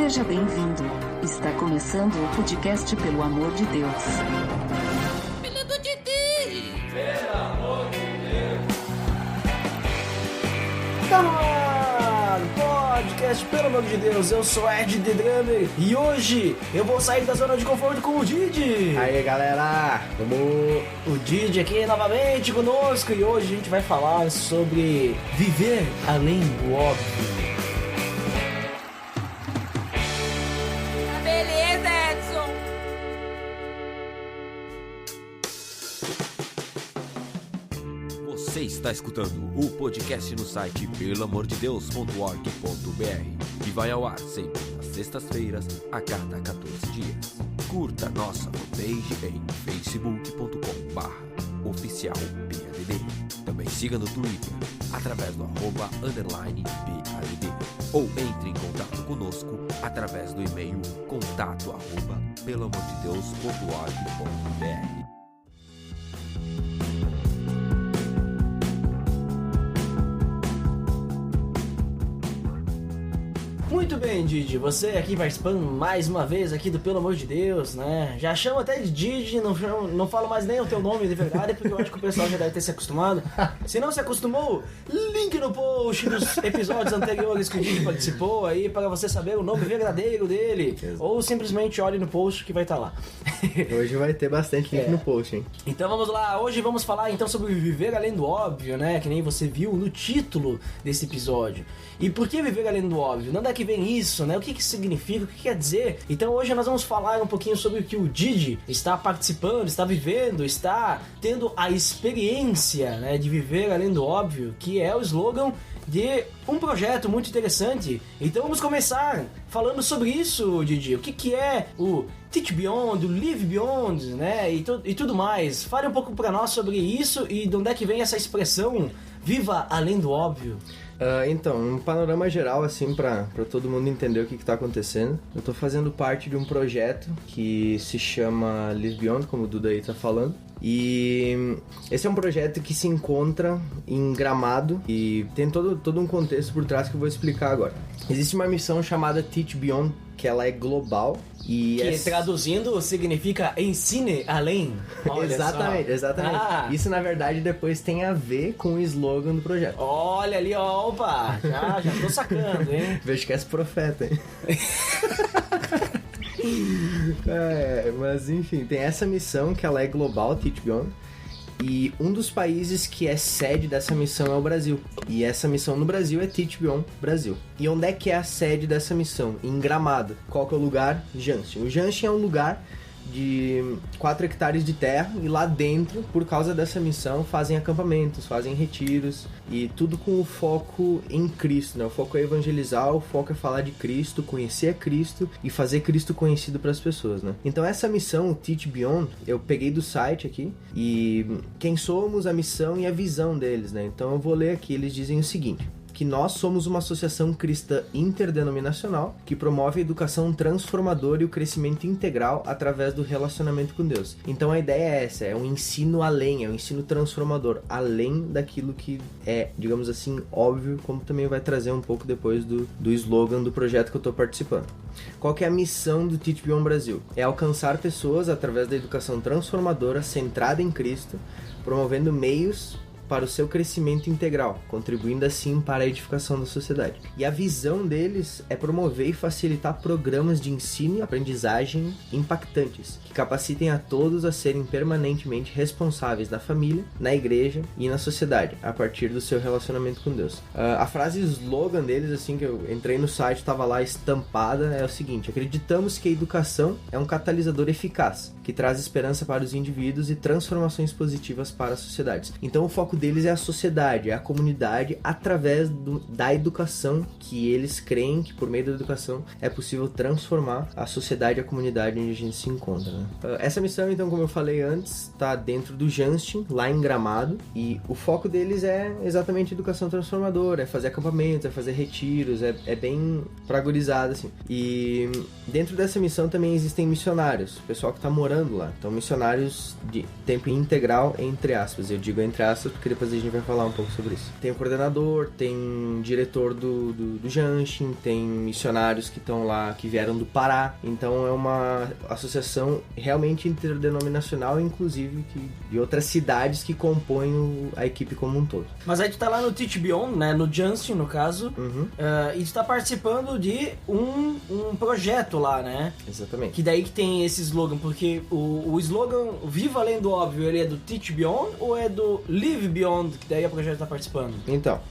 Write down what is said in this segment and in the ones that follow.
Seja bem-vindo. Está começando o podcast Pelo Amor de Deus. Pelo amor de Deus! Pelo amor de Deus! Tá no ar! Podcast Pelo Amor de Deus, eu sou Ed The Drummer e hoje eu vou sair da zona de conforto com o Didi. Aí galera, O Didi aqui novamente conosco e hoje a gente vai falar sobre viver além do óbvio. Beleza, Edson! Você está escutando o podcast no site pelamordedeus.org.br, que vai ao ar sempre às sextas-feiras, a cada 14 dias. Curta nossa fanpage em facebook.com/oficialPADD. Também siga no Twitter, através do @_PADD. Ou entre em contato conosco através do e-mail contato@pelamordedeus.org.br. Muito bem, Didi, você aqui participando mais uma vez aqui do Pelo Amor de Deus, né? Já chamo até de Didi, não falo mais nem o teu nome de verdade, porque eu acho que o pessoal já deve ter se acostumado. Se não se acostumou, link no post dos episódios anteriores que o Didi participou aí para você saber o nome verdadeiro dele. Ou simplesmente olhe no post que vai estar lá. hoje vai ter bastante link no post, hein? Então vamos lá, hoje vamos falar então sobre viver além do óbvio, né? Que nem você viu no título desse episódio. E por que viver além do óbvio? De onde é que vem isso, né? O que que significa, o que quer dizer? Então hoje nós vamos falar um pouquinho sobre o que o Didi está participando, está vivendo, está tendo a experiência, né, de viver além do óbvio, que é o slogan de um projeto muito interessante. Então vamos começar falando sobre isso, Didi. O que que é o Teach Beyond, o Live Beyond, né? E tudo mais. Fale um pouco para nós sobre isso e de onde é que vem essa expressão viva além do óbvio. Então, um panorama geral, assim, pra todo mundo entender o que tá acontecendo. Eu tô fazendo parte de um projeto que se chama Live Beyond, como o Duda aí tá falando. E esse é um projeto que se encontra em Gramado e tem todo um contexto por trás que eu vou explicar agora. Existe uma missão chamada Teach Beyond, que ela é global. E que traduzindo significa ensine além. Olha exatamente. Ah. Isso na verdade depois tem a ver com o slogan do projeto. Olha ali, opa, já tô sacando, hein? Vejo que és profeta, hein? Mas enfim, tem essa missão que ela é global, Teach Beyond. E um dos países que é sede dessa missão é o Brasil. E essa missão no Brasil é Teach Beyond Brasil. E onde é que é a sede dessa missão? Em Gramado. Qual que é o lugar? Janschen. O Janschen é um lugar de 4 hectares de terra e lá dentro, por causa dessa missão, fazem acampamentos, fazem retiros e tudo com o foco em Cristo, né? O foco é evangelizar, o foco é falar de Cristo, conhecer a Cristo e fazer Cristo conhecido para as pessoas, né? Então essa missão, o Teach Beyond, eu peguei do site aqui e quem somos, a missão e a visão deles, né? Então eu vou ler aqui, eles dizem o seguinte: que nós somos uma associação cristã interdenominacional que promove a educação transformadora e o crescimento integral através do relacionamento com Deus. Então a ideia é essa, é um ensino além, é um ensino transformador, além daquilo que é, digamos assim, óbvio, como também vai trazer um pouco depois do slogan do projeto que eu estou participando. Qual que é a missão do Teach Beyond Brasil? É alcançar pessoas através da educação transformadora centrada em Cristo, promovendo meios para o seu crescimento integral, contribuindo assim para a edificação da sociedade. E a visão deles é promover e facilitar programas de ensino e aprendizagem impactantes, que capacitem a todos a serem permanentemente responsáveis na família, na igreja e na sociedade, a partir do seu relacionamento com Deus. A frase slogan deles, assim, que eu entrei no site, estava lá estampada, é o seguinte: acreditamos que a educação é um catalisador eficaz, que traz esperança para os indivíduos e transformações positivas para as sociedades. Então o foco deles é a sociedade, é a comunidade, através da educação, que eles creem que por meio da educação é possível transformar a sociedade e a comunidade onde a gente se encontra, né? Essa missão, então, como eu falei antes, está dentro do Janschen, lá em Gramado, e o foco deles é exatamente educação transformadora, é fazer acampamentos, é fazer retiros, é bem pragurizado, assim. E dentro dessa missão também existem missionários, o pessoal que está morando lá, então missionários de tempo integral, entre aspas, eu digo entre aspas porque porque depois a gente vai falar um pouco sobre isso. Tem o coordenador, tem diretor do Janshin, tem missionários que estão lá, que vieram do Pará. Então é uma associação realmente interdenominacional, inclusive de outras cidades que compõem a equipe como um todo. Mas aí tu tá lá no Teach Beyond, né? No Janshin, no caso. E tu tá participando de um projeto lá, né? Exatamente. Que daí que tem esse slogan, porque o slogan Viva Além do Óbvio, ele é do Teach Beyond ou é do Live Beyond, que daí o projeto tá participando? Então,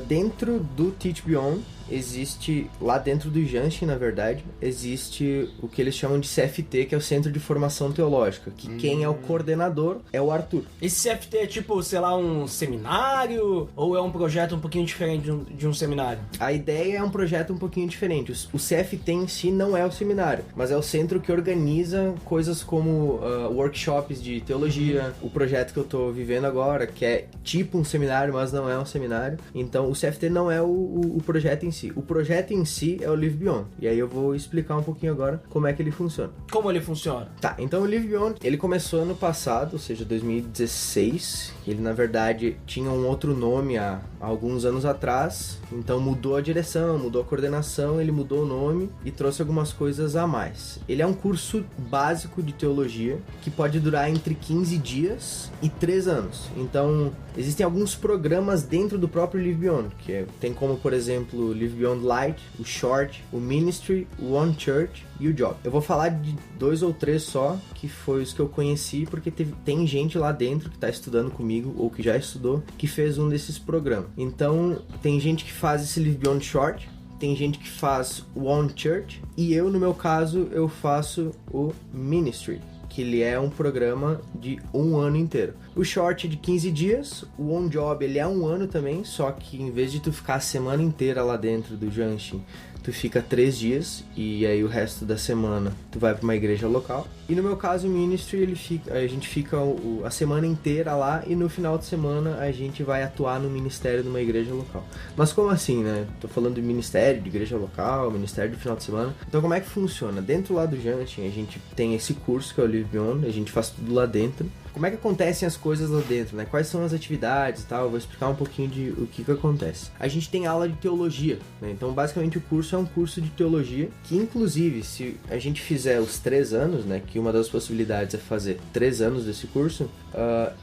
dentro do Teach Beyond, existe, lá dentro do Janshin, na verdade, existe o que eles chamam de CFT, que é o Centro de Formação Teológica, que quem é o coordenador é o Arthur. Esse CFT é tipo, sei lá, um seminário ou é um projeto um pouquinho diferente de um seminário? A ideia é um projeto um pouquinho diferente. O CFT em si não é o seminário, mas é o centro que organiza coisas como workshops de teologia, o projeto que eu tô vivendo agora, que é tipo um seminário, mas não é um seminário. Então, o CFT não é o projeto em si. O projeto em si é o Live Beyond. E aí eu vou explicar um pouquinho agora como é que ele funciona. Como ele funciona? Tá, então o Live Beyond, ele começou ano passado, ou seja, 2016. Ele, na verdade, tinha um outro nome há alguns anos atrás. Então mudou a direção, mudou a coordenação, ele mudou o nome e trouxe algumas coisas a mais. Ele é um curso básico de teologia que pode durar entre 15 dias e 3 anos. Então, existem alguns programas dentro do próprio Live Beyond, que tem como, por exemplo, Live Beyond Light, o Short, o Ministry, o One Church e o Job. Eu vou falar de 2 ou 3 só, que foi os que eu conheci, porque tem gente lá dentro que está estudando comigo, ou que já estudou, que fez um desses programas. Então, tem gente que faz esse Live Beyond Short, tem gente que faz o One Church, e eu, no meu caso, eu faço o Ministry, que ele é um programa de 1 ano inteiro. O Short de 15 dias, o On Job ele é 1 ano também, só que em vez de tu ficar a semana inteira lá dentro do Janshin, tu fica 3 dias e aí o resto da semana tu vai para uma igreja local. E no meu caso o Ministry, a gente fica a semana inteira lá e no final de semana a gente vai atuar no ministério de uma igreja local. Mas como assim, né? Tô falando de ministério, de igreja local, ministério de final de semana. Então como é que funciona? Dentro lá do Janshin a gente tem esse curso que é o Live Beyond, a gente faz tudo lá dentro. Como é que acontecem as coisas lá dentro, né? Quais são as atividades e tal? Eu vou explicar um pouquinho de o que acontece. A gente tem aula de teologia, né? Então, basicamente, o curso é um curso de teologia que, inclusive, se a gente fizer os 3 anos, né? Que uma das possibilidades é fazer 3 anos desse curso,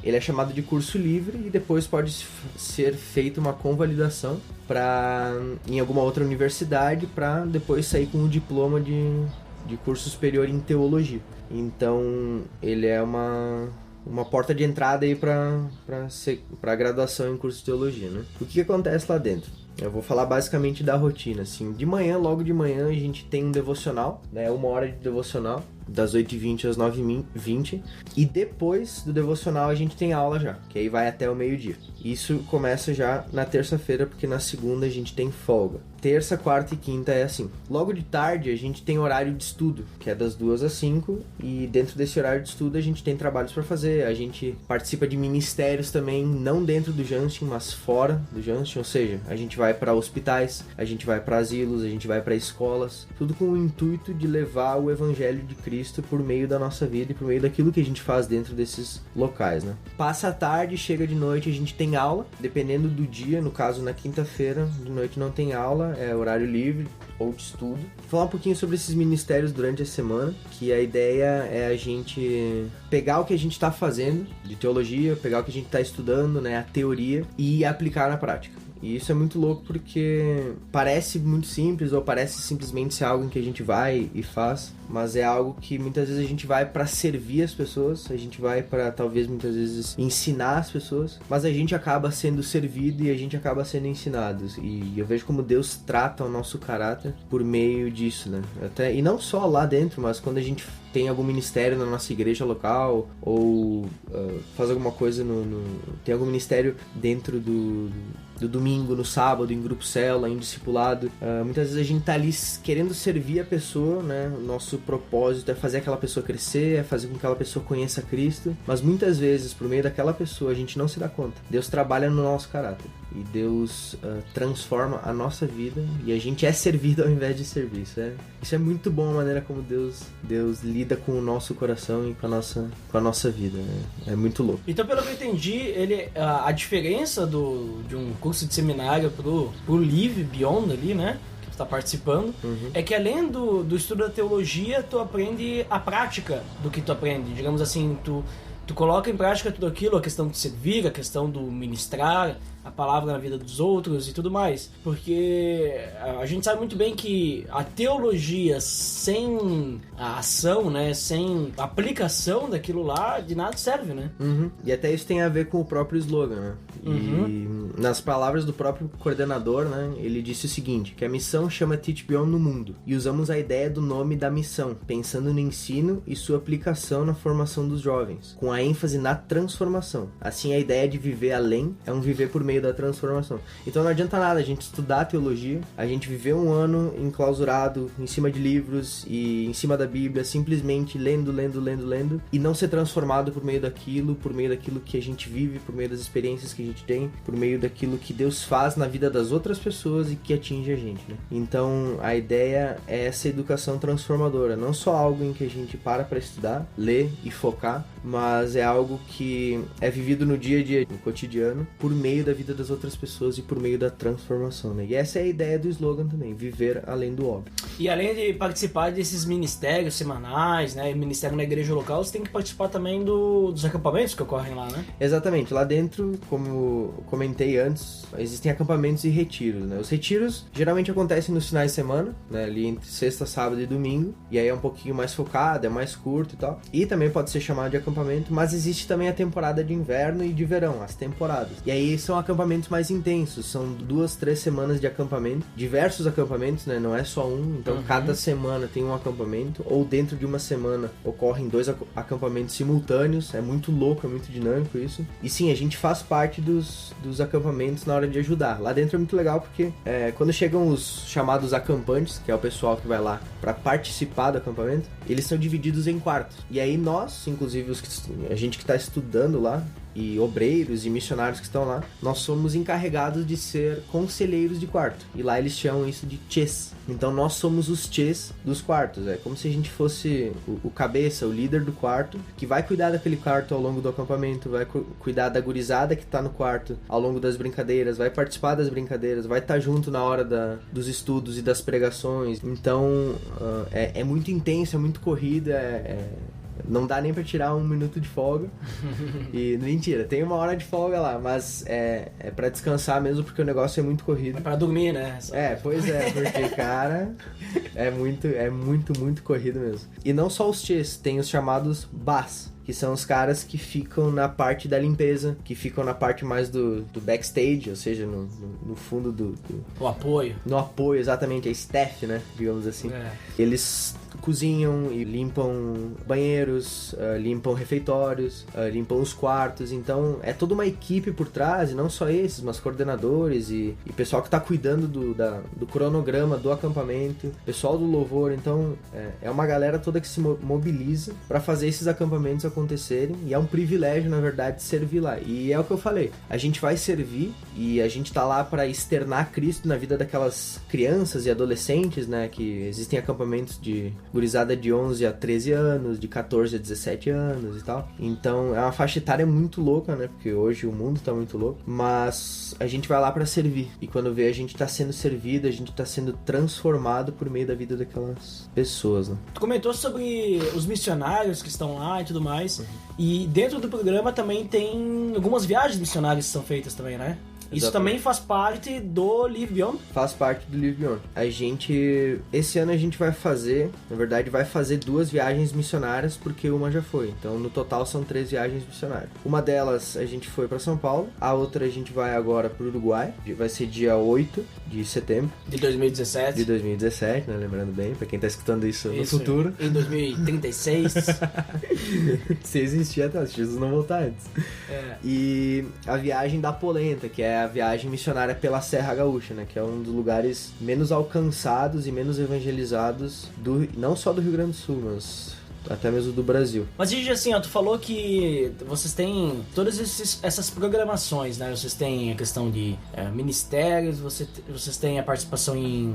ele é chamado de curso livre e depois pode ser feita uma convalidação em alguma outra universidade para depois sair com um diploma de curso superior em teologia. Então, ele é uma porta de entrada aí para graduação em curso de teologia, né? O que acontece lá dentro? Eu vou falar basicamente da rotina, assim. De manhã, logo de manhã, a gente tem um devocional, né? 1 hora de devocional, das 8h20 às 9h20. E depois do devocional a gente tem aula já, que aí vai até o meio-dia. Isso começa já na terça-feira, porque na segunda a gente tem folga. Terça, quarta e quinta é assim. Logo de tarde a gente tem horário de estudo, que é das 2 às 5. E dentro desse horário de estudo a gente tem trabalhos para fazer. A gente participa de ministérios também, não dentro do Janshin, mas fora do Janshin. Ou seja, a gente vai para hospitais, a gente vai para asilos, a gente vai para escolas. Tudo com o intuito de levar o evangelho de Cristo por meio da nossa vida e por meio daquilo que a gente faz dentro desses locais, né? Passa a tarde, chega de noite, a gente tem aula, dependendo do dia. No caso, na quinta-feira, de noite não tem aula, é horário livre ou de estudo. Vou falar um pouquinho sobre esses ministérios durante a semana, que a ideia é a gente pegar o que a gente está fazendo de teologia, pegar o que a gente está estudando, né, a teoria, e aplicar na prática. E isso é muito louco porque parece muito simples ou parece simplesmente ser algo em que a gente vai e faz, mas é algo que muitas vezes a gente vai para servir as pessoas, a gente vai para talvez muitas vezes ensinar as pessoas, mas a gente acaba sendo servido e a gente acaba sendo ensinado. E eu vejo como Deus trata o nosso caráter por meio disso, né? E não só lá dentro, mas quando a gente tem algum ministério na nossa igreja local ou faz alguma coisa tem algum ministério dentro do domingo, no sábado, em grupo célula, em discipulado. Muitas vezes a gente tá ali querendo servir a pessoa, né? O nosso propósito é fazer aquela pessoa crescer, é fazer com que aquela pessoa conheça Cristo, mas muitas vezes, por meio daquela pessoa, a gente não se dá conta. Deus trabalha no nosso caráter. e Deus transforma a nossa vida e a gente é servido ao invés de servir. Isso é muito bom, a maneira como Deus lida com o nosso coração e com a nossa vida, né? É muito louco. Então, pelo que eu entendi, a diferença de um curso de seminário pro Live Beyond ali, né? Que tu tá participando, é que além do estudo da teologia, tu aprende a prática do que tu aprende. Digamos assim, tu coloca em prática tudo aquilo, a questão de servir, a questão do ministrar a palavra na vida dos outros e tudo mais. Porque a gente sabe muito bem que a teologia sem a ação, né, sem a aplicação daquilo lá, de nada serve, né? E até isso tem a ver com o próprio slogan, né? E nas palavras do próprio coordenador, né, ele disse o seguinte, que a missão chama Teach Beyond no mundo, e usamos a ideia do nome da missão, pensando no ensino e sua aplicação na formação dos jovens, com a ênfase na transformação. Assim, a ideia de viver além é um viver por meio da transformação. Então não adianta nada a gente estudar teologia, a gente viver um ano enclausurado em cima de livros e em cima da Bíblia, simplesmente lendo, e não ser transformado por meio daquilo que a gente vive, por meio das experiências que a gente tem, por meio daquilo que Deus faz na vida das outras pessoas e que atinge a gente, né? Então a ideia é essa educação transformadora, não só algo em que a gente para estudar, ler e focar, mas é algo que é vivido no dia a dia, no cotidiano, por meio da vida das outras pessoas e por meio da transformação, né? E essa é a ideia do slogan também, viver além do óbvio. E além de participar desses ministérios semanais, né, ministério na igreja local, você tem que participar também dos acampamentos que ocorrem lá, né? Exatamente, lá dentro, como comentei antes, existem acampamentos e retiros, né? Os retiros geralmente acontecem nos finais de semana, né, ali entre sexta, sábado e domingo, e aí é um pouquinho mais focado, é mais curto e tal, e também pode ser chamado de acampamento, mas existe também a temporada de inverno e de verão, as temporadas, e aí são acampamentos mais intensos, são 2-3 semanas de acampamento, diversos acampamentos, né, não é só um, então cada semana tem um acampamento, ou dentro de uma semana ocorrem 2 acampamentos simultâneos, é muito louco, é muito dinâmico isso, e sim, a gente faz parte dos acampamentos na hora de ajudar. Lá dentro é muito legal porque quando chegam os chamados acampantes, que é o pessoal que vai lá para participar do acampamento, eles são divididos em quartos. E aí nós, inclusive a gente que está estudando lá, e obreiros e missionários que estão lá, nós somos encarregados de ser conselheiros de quarto. E lá eles chamam isso de chês. Então nós somos os chês dos quartos. É como se a gente fosse o cabeça, o líder do quarto, que vai cuidar daquele quarto ao longo do acampamento, vai cuidar da gurizada que tá no quarto ao longo das brincadeiras, vai participar das brincadeiras, vai estar junto na hora dos estudos e das pregações. Então é muito intenso, é muito corrida, não dá nem pra tirar 1 minuto de folga. E mentira, tem 1 hora de folga lá, mas é pra descansar mesmo, porque o negócio é muito corrido. É pra dormir, né? Pois é, porque, cara, é muito corrido mesmo. E não só os chês, tem os chamados bás, que são os caras que ficam na parte da limpeza, que ficam na parte mais do backstage, ou seja, no fundo o apoio. No apoio, exatamente, a staff, né, digamos assim. Eles cozinham e limpam banheiros, limpam refeitórios, limpam os quartos, então é toda uma equipe por trás, e não só esses, mas coordenadores e pessoal que tá cuidando do cronograma do acampamento, pessoal do louvor, então é uma galera toda que se mobiliza para fazer esses acampamentos acontecerem, e é um privilégio, na verdade, servir lá. E é o que eu falei, a gente vai servir e a gente tá lá para externar Cristo na vida daquelas crianças e adolescentes, né, que existem acampamentos de gurizada de 11 a 13 anos, de 14 a 17 anos e tal. Então é uma faixa etária muito louca, né, porque hoje o mundo tá muito louco, mas a gente vai lá para servir, e quando vê a gente tá sendo servido, a gente tá sendo transformado por meio da vida daquelas pessoas, né. Tu comentou sobre os missionários que estão lá e tudo mais. E dentro do programa também tem algumas viagens missionárias que são feitas também, né? Isso também faz parte do Live Beyond? Faz parte do Live Beyond. Esse ano a gente vai fazer 2 viagens missionárias, porque uma já foi. Então, no total, são 3 viagens missionárias. Uma delas, a gente foi para São Paulo. A outra, a gente vai agora pro Uruguai. Vai ser dia 8 de setembro. De 2017. De 2017, né? Lembrando bem, pra quem tá escutando isso no futuro. Em 2036. Se existir até, se Jesus não voltar antes. E a viagem da Polenta, que é a viagem missionária pela Serra Gaúcha, né? Que é um dos lugares menos alcançados e menos evangelizados não só do Rio Grande do Sul, mas até mesmo do Brasil. Mas, Gigi, assim, ó, tu falou que vocês têm todas essas programações, né? Vocês têm a questão de ministérios, vocês têm a participação em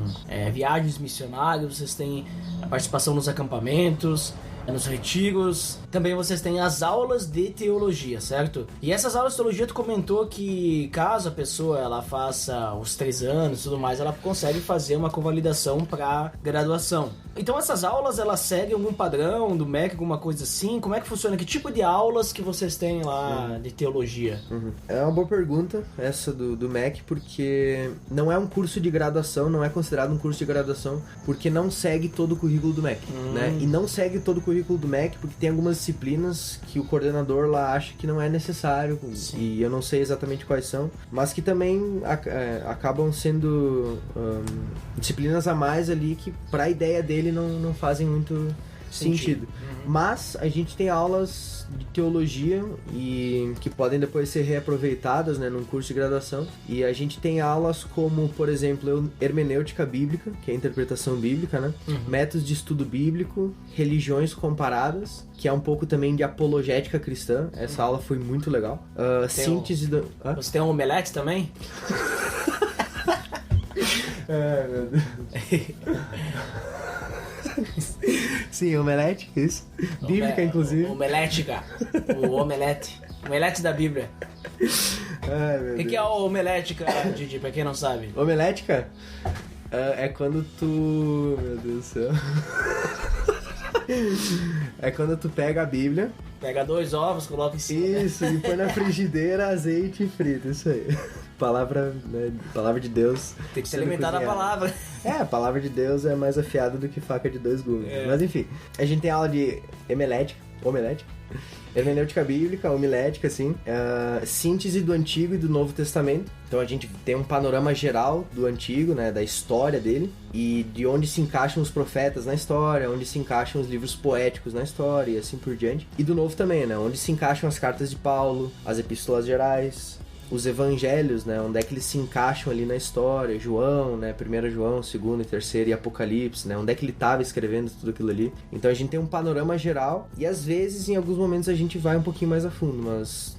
viagens missionárias, vocês têm a participação nos acampamentos, nos retiros. Também vocês têm as aulas de teologia, certo? E essas aulas de teologia, tu comentou que caso a pessoa ela faça os 3 anos e tudo mais, ela consegue fazer uma convalidação para graduação. Então essas aulas, elas seguem algum padrão do MEC, alguma coisa assim? Como é que funciona? Que tipo de aulas que vocês têm lá de teologia? É uma boa pergunta essa do MEC, porque não é um curso de graduação, não é considerado um curso de graduação, porque não segue todo o currículo do MEC, né? E não segue todo o currículo do MEC porque tem algumas disciplinas que o coordenador lá acha que não é necessário. Sim. E eu não sei exatamente quais são, mas que também acabam sendo disciplinas a mais ali que pra ideia dele não fazem muito sentido. Mas a gente tem aulas de teologia e que podem depois ser reaproveitadas, né, num curso de graduação. E a gente tem aulas como, por exemplo, hermenêutica bíblica, que é a interpretação bíblica, né? Métodos de estudo bíblico, religiões comparadas, que é um pouco também de apologética cristã. Essa aula foi muito legal. Síntese do... Você tem um omelete também? Meu Deus. Sim, omelete, isso. Bíblica, inclusive. Omelética. O omelete. Omelete da Bíblia. Ai, meu Deus. O que é o omelética, Didi, pra quem não sabe? Omelética? É quando tu... Meu Deus do céu. É quando tu pega a Bíblia... Pega 2 ovos, coloca em cima. Isso, e põe na frigideira, azeite e frita, isso aí. Palavra, né, palavra de Deus. Tem que se alimentar da palavra. A palavra de Deus é mais afiada do que faca de 2 gumes. Mas enfim, a gente tem aula de homilética, hermenêutica bíblica, homilética, assim, síntese do Antigo e do Novo Testamento. Então a gente tem um panorama geral do Antigo, né, da história dele, e de onde se encaixam os profetas na história, onde se encaixam os livros poéticos na história e assim por diante. E do Novo também, né, onde se encaixam as cartas de Paulo, as epístolas gerais, os evangelhos, né, onde é que eles se encaixam ali na história, João, né, 1 João, 2 e 3 e Apocalipse, né, onde é que ele estava escrevendo tudo aquilo ali. Então a gente tem um panorama geral e às vezes, em alguns momentos, a gente vai um pouquinho mais a fundo, mas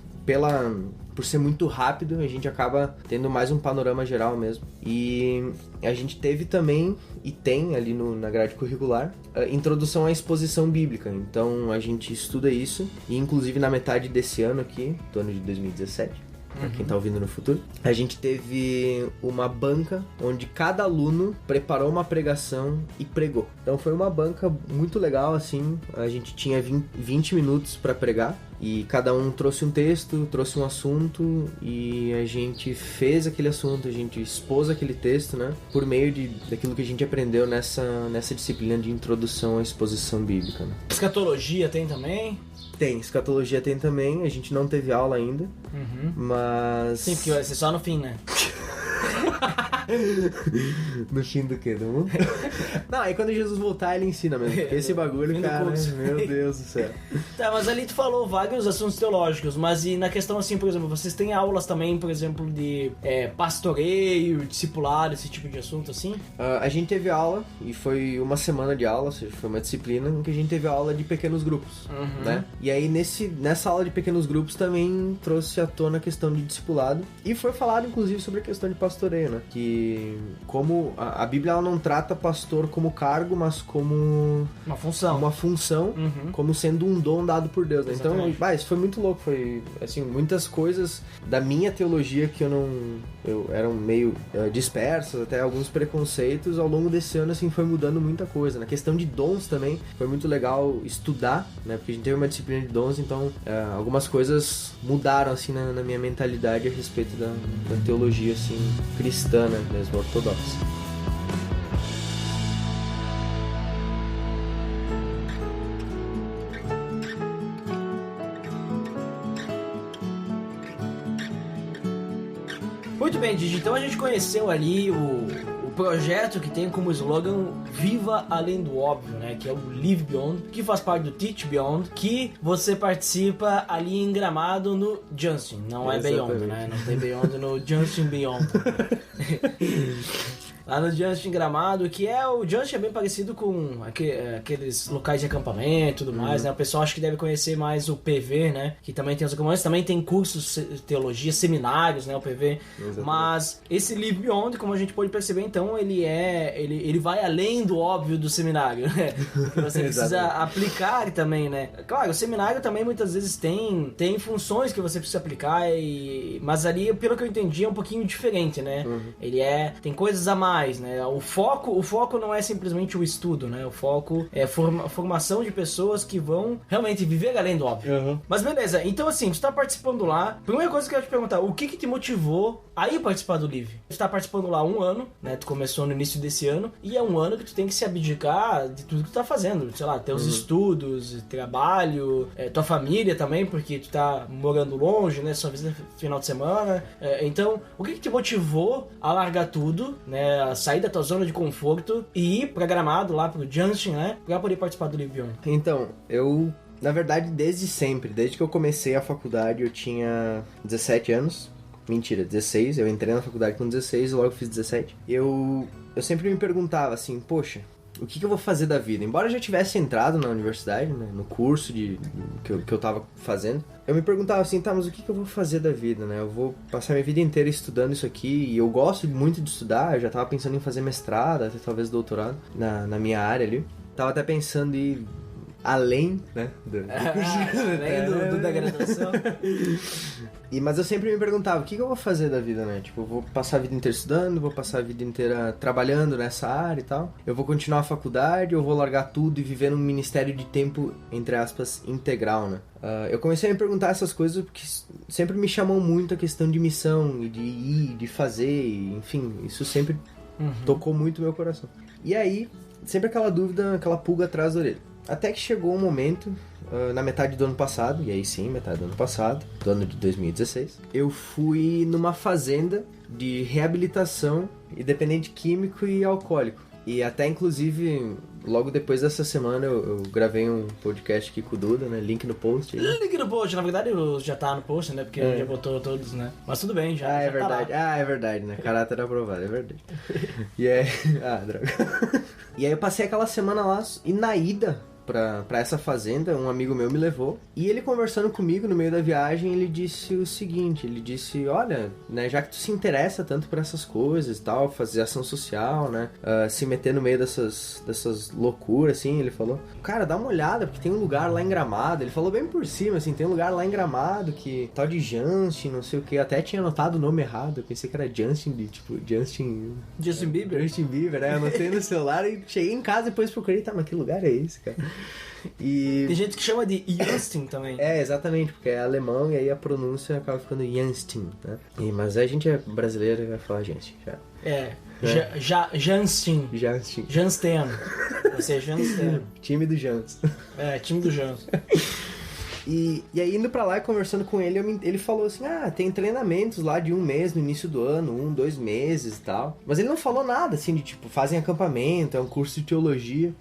por ser muito rápido, a gente acaba tendo mais um panorama geral mesmo. E a gente teve também, e tem ali na grade curricular, a introdução à exposição bíblica. Então a gente estuda isso, e inclusive na metade desse ano aqui, do ano de 2017, pra quem tá ouvindo no futuro, a gente teve uma banca onde cada aluno preparou uma pregação e pregou. Então foi uma banca muito legal, assim, a gente tinha 20 minutos pra pregar e cada um trouxe um texto, trouxe um assunto e a gente fez aquele assunto, a gente expôs aquele texto, né, por meio daquilo que a gente aprendeu nessa disciplina de introdução à exposição bíblica, né. Escatologia tem também? Tem, escatologia tem também, a gente não teve aula ainda, mas... Sim, porque vai ser só no fim, né? No fim do quê? Do mundo? Não, aí quando Jesus voltar ele ensina mesmo. Esse bagulho, cara, meu Deus do céu. Tá, mas ali tu falou vários assuntos teológicos, mas e na questão assim, por exemplo, vocês têm aulas também, por exemplo, de pastoreio, discipulado, esse tipo de assunto assim? A gente teve aula, e foi uma semana de aula, ou seja, foi uma disciplina em que a gente teve aula de pequenos grupos, né? E aí nessa aula de pequenos grupos também trouxe à tona a questão de discipulado, e foi falado inclusive sobre a questão de pastoreio, né? Que como a Bíblia ela não trata pastor como cargo, mas como uma função, como sendo um dom dado por Deus, né? Então, isso foi muito louco, foi assim, muitas coisas da minha teologia que eu eram meio dispersas, até alguns preconceitos, ao longo desse ano assim foi mudando muita coisa. Na questão de dons também foi muito legal estudar, né? Porque a gente teve uma disciplina de dons, então algumas coisas mudaram assim na minha mentalidade a respeito da teologia assim cristã, né? Mesmo ortodoxa. Muito bem, Didi, então a gente conheceu ali o projeto que tem como slogan Viva Além do Óbvio, né? Que é o Live Beyond, que faz parte do Teach Beyond, que você participa ali em Gramado no Justin, não é Beyond, né? Não tem Beyond no Justin Beyond. lá no Justin Gramado, que o Justin é bem parecido com aqueles locais de acampamento e tudo mais, né? O pessoal acho que deve conhecer mais o PV, né? Que também tem os acampamentos, também tem cursos de teologia, seminários, né? O PV. Exatamente. Mas esse Live Beyond, como a gente pode perceber, então, ele vai além do óbvio do seminário, né? Que você precisa aplicar também, né? Claro, o seminário também muitas vezes tem funções que você precisa aplicar, mas ali, pelo que eu entendi, é um pouquinho diferente, né? Ele tem coisas a mais, né? O foco não é simplesmente o estudo, né? O foco é a formação de pessoas que vão realmente viver além do óbvio. Mas beleza, então assim, tu tá participando lá. Primeira coisa que eu quero te perguntar, o que te motivou a ir participar do Live? Tu tá participando lá há 1 ano, né? Tu começou no início desse ano, e é 1 ano que tu tem que se abdicar de tudo que tu tá fazendo. Sei lá, teus estudos, trabalho, tua família também, porque tu tá morando longe, né? Só visita final de semana. Então, o que te motivou a largar tudo, né? A sair da tua zona de conforto e ir pra Gramado, lá pro Justin, né? Pra poder participar do Live Beyond? Então, na verdade, desde sempre, desde que eu comecei a faculdade, eu tinha 17 anos. Mentira, 16. Eu entrei na faculdade com 16 e logo fiz 17. Eu sempre me perguntava assim, poxa, o que eu vou fazer da vida? Embora eu já tivesse entrado na universidade, né, no curso que eu tava fazendo, eu me perguntava assim, tá, mas o que eu vou fazer da vida, né? Eu vou passar minha vida inteira estudando isso aqui, e eu gosto muito de estudar, eu já tava pensando em fazer mestrado, até talvez doutorado, na minha área ali. Tava até pensando em ir além, né? Além da graduação. Mas eu sempre me perguntava, o que eu vou fazer da vida, né? Tipo, eu vou passar a vida inteira estudando, vou passar a vida inteira trabalhando nessa área e tal. Eu vou continuar a faculdade, eu vou largar tudo e viver num ministério de tempo, entre aspas, integral, né? Eu comecei a me perguntar essas coisas porque sempre me chamou muito a questão de missão, e de ir, de fazer, enfim, isso sempre tocou muito meu coração. E aí, sempre aquela dúvida, aquela pulga atrás da orelha. Até que chegou um momento, na metade do ano passado, e aí sim, metade do ano passado, do ano de 2016, eu fui numa fazenda de reabilitação e dependente químico e alcoólico. E até, inclusive, logo depois dessa semana, eu gravei um podcast aqui com o Duda, né? Link no post. Link no post, na verdade já tá no post, né? Porque já botou todos, né? Mas tudo bem, já é já verdade. tá lá. É verdade, né? Caráter aprovado, é verdade. E aí... droga. E aí eu passei aquela semana lá, e na ida pra essa fazenda, um amigo meu me levou, e ele conversando comigo no meio da viagem, ele disse o seguinte, ele disse, olha, né, já que tu se interessa tanto por essas coisas e tal, fazer ação social, né, se meter no meio dessas loucuras, assim, ele falou, cara, dá uma olhada, porque tem um lugar lá em Gramado, ele falou bem por cima, assim, tem um lugar lá em Gramado que tal de Justin, não sei o que, até tinha anotado o nome errado, eu pensei que era Justin, Justin Bieber? Justin Bieber, né, eu anotei no celular e cheguei em casa e depois procurei, tá, mas que lugar é esse, cara? E... Tem gente que chama de Justin também. Exatamente, porque é alemão e aí a pronúncia acaba ficando Justin, né? Mas a gente é brasileiro e vai falar Justin, já. Jansten. Justin. Você é Jansten. Time do Jans. Time do Jans. E aí indo pra lá e conversando com ele, ele falou assim, tem treinamentos lá de 1 mês no início do ano, 2 meses e tal. Mas ele não falou nada, assim, de tipo, fazem acampamento, é um curso de teologia.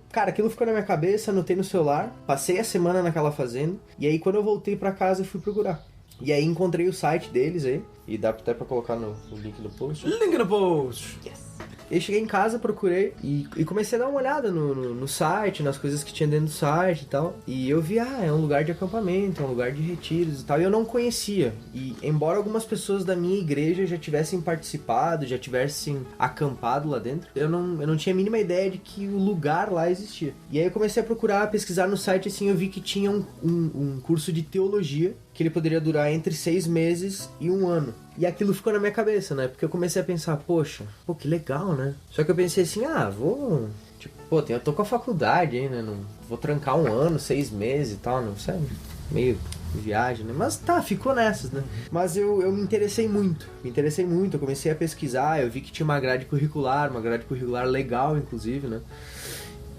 Cara, aquilo ficou na minha cabeça, anotei no celular, passei a semana naquela fazenda, e aí quando eu voltei pra casa eu fui procurar. E aí encontrei o site deles aí, e dá até pra colocar no link no post. Link no post! Yes! E aí cheguei em casa, procurei e comecei a dar uma olhada no site, nas coisas que tinha dentro do site e tal. E eu vi, é um lugar de acampamento, é um lugar de retiros e tal. E eu não conhecia. E embora algumas pessoas da minha igreja já tivessem participado, já tivessem acampado lá dentro, eu não tinha a mínima ideia de que o lugar lá existia. E aí eu comecei a procurar, pesquisar no site, assim, eu vi que tinha um curso de teologia que ele poderia durar entre 6 meses e 1 ano. E aquilo ficou na minha cabeça, né? Porque eu comecei a pensar, que legal, né? Só que eu pensei assim, vou... Tipo, eu tô com a faculdade aí, né? Não vou trancar 1 ano, 6 meses e tal, não sei. Meio viagem, né? Mas tá, ficou nessas, né? Mas eu me interessei muito. Eu comecei a pesquisar, eu vi que tinha uma grade curricular legal, inclusive, né?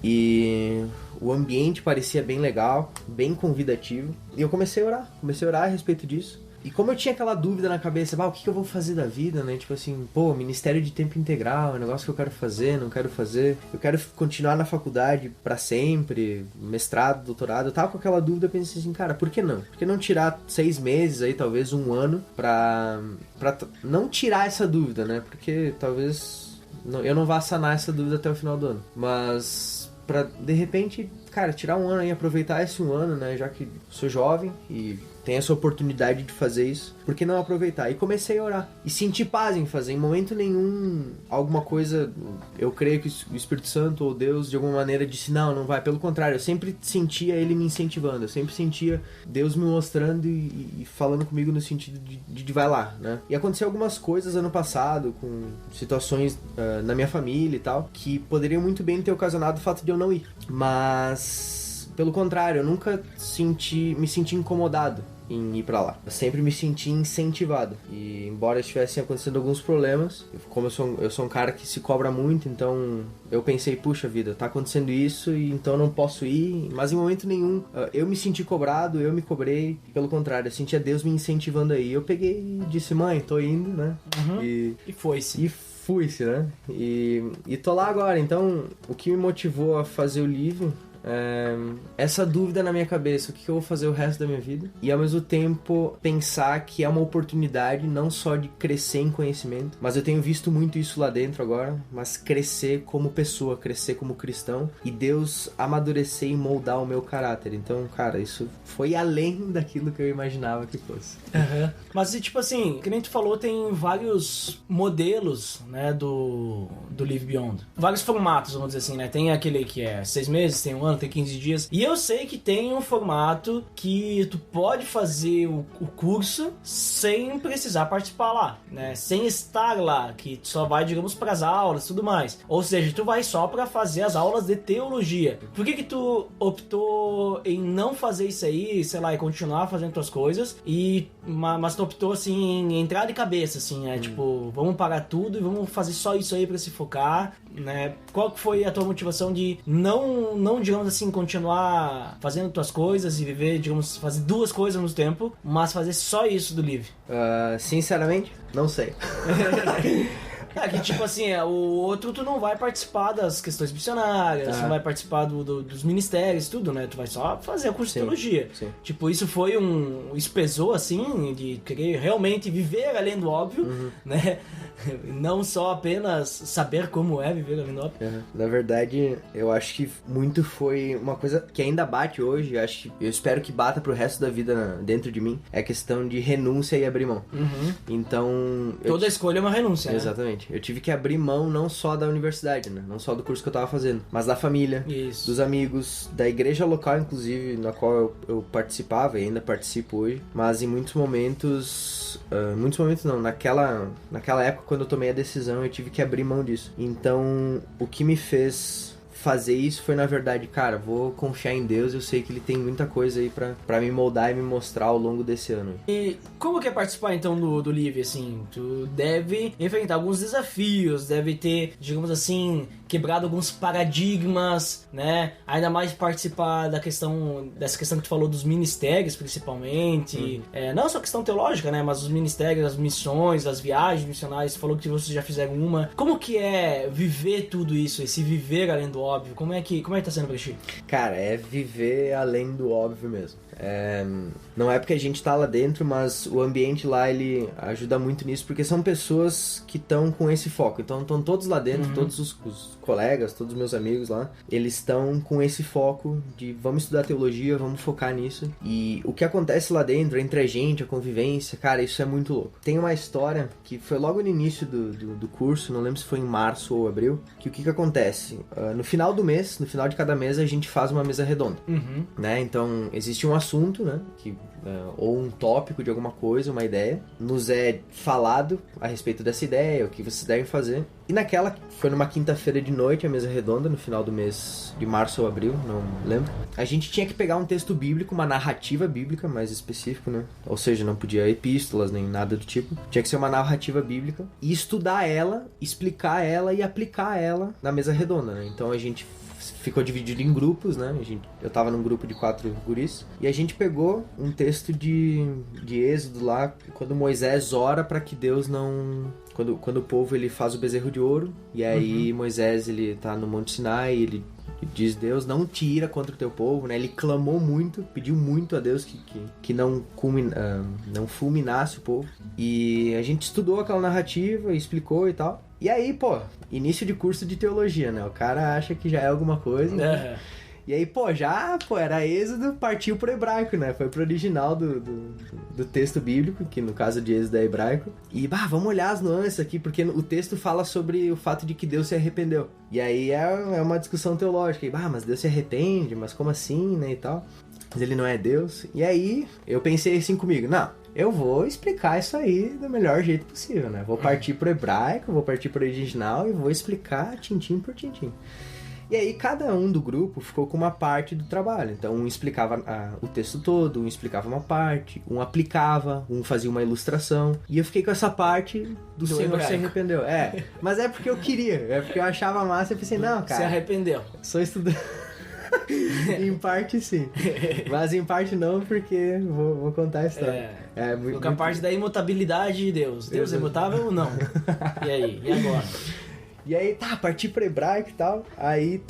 E o ambiente parecia bem legal, bem convidativo. E eu comecei a orar a respeito disso. E como eu tinha aquela dúvida na cabeça, o que eu vou fazer da vida, né? Tipo assim, ministério de tempo integral, é um negócio que eu quero fazer, não quero fazer. Eu quero continuar na faculdade pra sempre, mestrado, doutorado. Eu tava com aquela dúvida, eu pensei assim, cara, por que não? Por que não tirar 6 meses aí, talvez 1 ano, pra não tirar essa dúvida, né? Porque talvez eu não vá sanar essa dúvida até o final do ano. Mas pra, de repente, cara, tirar um ano aí, aproveitar esse um ano, né? Já que sou jovem e tenho essa oportunidade de fazer isso, por que não aproveitar? E comecei a orar. E senti paz em fazer. Em momento nenhum, alguma coisa, eu creio que o Espírito Santo ou Deus, de alguma maneira, disse, não vai. Pelo contrário, eu sempre sentia Ele me incentivando. Eu sempre sentia Deus me mostrando e falando comigo no sentido de vai lá, né? E aconteceu algumas coisas ano passado, com situações na minha família e tal, que poderiam muito bem ter ocasionado o fato de eu não ir. Mas, pelo contrário, eu nunca me senti incomodado em ir pra lá. Eu sempre me senti incentivado. E embora estivessem acontecendo alguns problemas, como eu sou um cara que se cobra muito, então eu pensei, puxa vida, tá acontecendo isso e então eu não posso ir. Mas em momento nenhum eu me senti cobrado, eu me cobrei. Pelo contrário, eu sentia Deus me incentivando aí. Eu peguei e disse, mãe, tô indo, né? Uhum. E foi-se. E fui-se, né? E tô lá agora. Então, o que me motivou a fazer o livro essa dúvida na minha cabeça, o que eu vou fazer o resto da minha vida, e ao mesmo tempo pensar que é uma oportunidade não só de crescer em conhecimento, mas eu tenho visto muito isso lá dentro agora, mas crescer como pessoa, crescer como cristão, e Deus amadurecer e moldar o meu caráter. Então, cara, isso foi além daquilo que eu imaginava que fosse. Uhum. Mas, tipo assim, que nem tu falou, tem vários modelos, né, do Live Beyond. Vários formatos, vamos dizer assim, né? Tem aquele que é 6 meses, tem um ano, tem 15 dias. E eu sei que tem um formato que tu pode fazer o curso sem precisar participar lá, né? Sem estar lá, que tu só vai, digamos, pras aulas e tudo mais. Ou seja, tu vai só pra fazer as aulas de teologia. Por que tu optou em não fazer isso aí, sei lá, e continuar fazendo tuas coisas, mas tu optou, assim, em entrar de cabeça, assim, né? Tipo, vamos parar tudo e vamos fazer só isso aí pra se focar, né? Qual que foi a tua motivação de não, digamos assim, continuar fazendo tuas coisas e viver, digamos, fazer duas coisas ao mesmo tempo, mas fazer só isso do Live? Sinceramente, não sei. É que, tipo assim, o outro tu não vai participar das questões missionárias, tu não vai participar dos ministérios, tudo, né? Tu vai só fazer o curso de teologia. Sim. Tipo, isso foi isso pesou, assim, de querer realmente viver além do óbvio, né? Não só apenas saber como é viver além do óbvio. Na verdade, eu acho que muito foi uma coisa que ainda bate hoje, eu espero que bata pro resto da vida dentro de mim, é a questão de renúncia e abrir mão. Então... Toda escolha é uma renúncia, Exatamente. Eu tive que abrir mão não só da universidade, né? Não só do curso que eu tava fazendo, mas da família, dos amigos, da igreja local, inclusive, na qual eu participava e ainda participo hoje. Mas em muitos momentos não, naquela época, quando eu tomei a decisão, eu tive que abrir mão disso. Então, o que me fez fazer isso foi, na verdade, cara, vou confiar em Deus, eu sei que Ele tem muita coisa aí pra me moldar e me mostrar ao longo desse ano. E como que é participar, então, do Live, assim? Tu deve enfrentar alguns desafios, deve ter, digamos assim, quebrado alguns paradigmas, né? Ainda mais participar dessa questão que tu falou dos ministérios, principalmente. Não só questão teológica, né? Mas os ministérios, as missões, as viagens missionárias, tu falou que vocês já fizeram uma. Como que é viver tudo isso, esse viver além do óbvio? Como é que tá sendo pra ti? Cara, é viver além do óbvio mesmo. Não é porque a gente tá lá dentro, mas o ambiente lá, ele ajuda muito nisso, porque são pessoas que estão com esse foco. Então, estão todos lá dentro, todos os colegas, todos os meus amigos lá, eles estão com esse foco de vamos estudar teologia, vamos focar nisso. E o que acontece lá dentro, entre a gente, a convivência, cara, isso é muito louco. Tem uma história que foi logo no início do curso, não lembro se foi em março ou abril, que o que acontece? No final do mês, no final de cada mês, a gente faz uma mesa redonda, né? Então, existe um assunto, né, ou um tópico de alguma coisa, uma ideia, nos é falado a respeito dessa ideia, o que vocês devem fazer. E naquela, foi numa quinta-feira de noite, a mesa redonda, no final do mês de março ou abril, não lembro. A gente tinha que pegar um texto bíblico, uma narrativa bíblica, mais específico, né? Ou seja, não podia epístolas, nem nada do tipo. Tinha que ser uma narrativa bíblica. E estudar ela, explicar ela e aplicar ela na mesa redonda, né? Então a gente ficou dividido em grupos, né? Eu tava num grupo de 4 guris. E a gente pegou um texto de Êxodo lá, quando Moisés ora para que Deus não... Quando o povo ele faz o bezerro de ouro, e aí Moisés ele tá no Monte Sinai, ele diz, Deus, não tira contra o teu povo, né? Ele clamou muito, pediu muito a Deus que não fulminasse o povo. E a gente estudou aquela narrativa, explicou e tal. E aí, pô, início de curso de teologia, né? O cara acha que já é alguma coisa, né? E aí, era Êxodo, partiu pro hebraico, né? Foi pro original do texto bíblico, que no caso de Êxodo é hebraico. E, vamos olhar as nuances aqui, porque o texto fala sobre o fato de que Deus se arrependeu. E aí é uma discussão teológica. E, mas Deus se arrepende, mas como assim, né, e tal? Mas ele não é Deus. E aí, eu pensei assim comigo, não, eu vou explicar isso aí do melhor jeito possível, né? Vou partir pro hebraico, vou partir pro original e vou explicar tintim por tintim. E aí cada um do grupo ficou com uma parte do trabalho. Então um explicava o texto todo, um explicava uma parte, um aplicava, um fazia uma ilustração. E eu fiquei com essa parte do Senhor se arrependeu. Mas é porque eu queria, é porque eu achava massa e pensei, não, cara... Se arrependeu. Sou estudante... Em parte sim, mas em parte não, porque vou contar a história. Muito... a parte da imutabilidade de Deus. Deus é imutável ou não? E aí? E agora? E aí, parti para hebraico e tal. Aí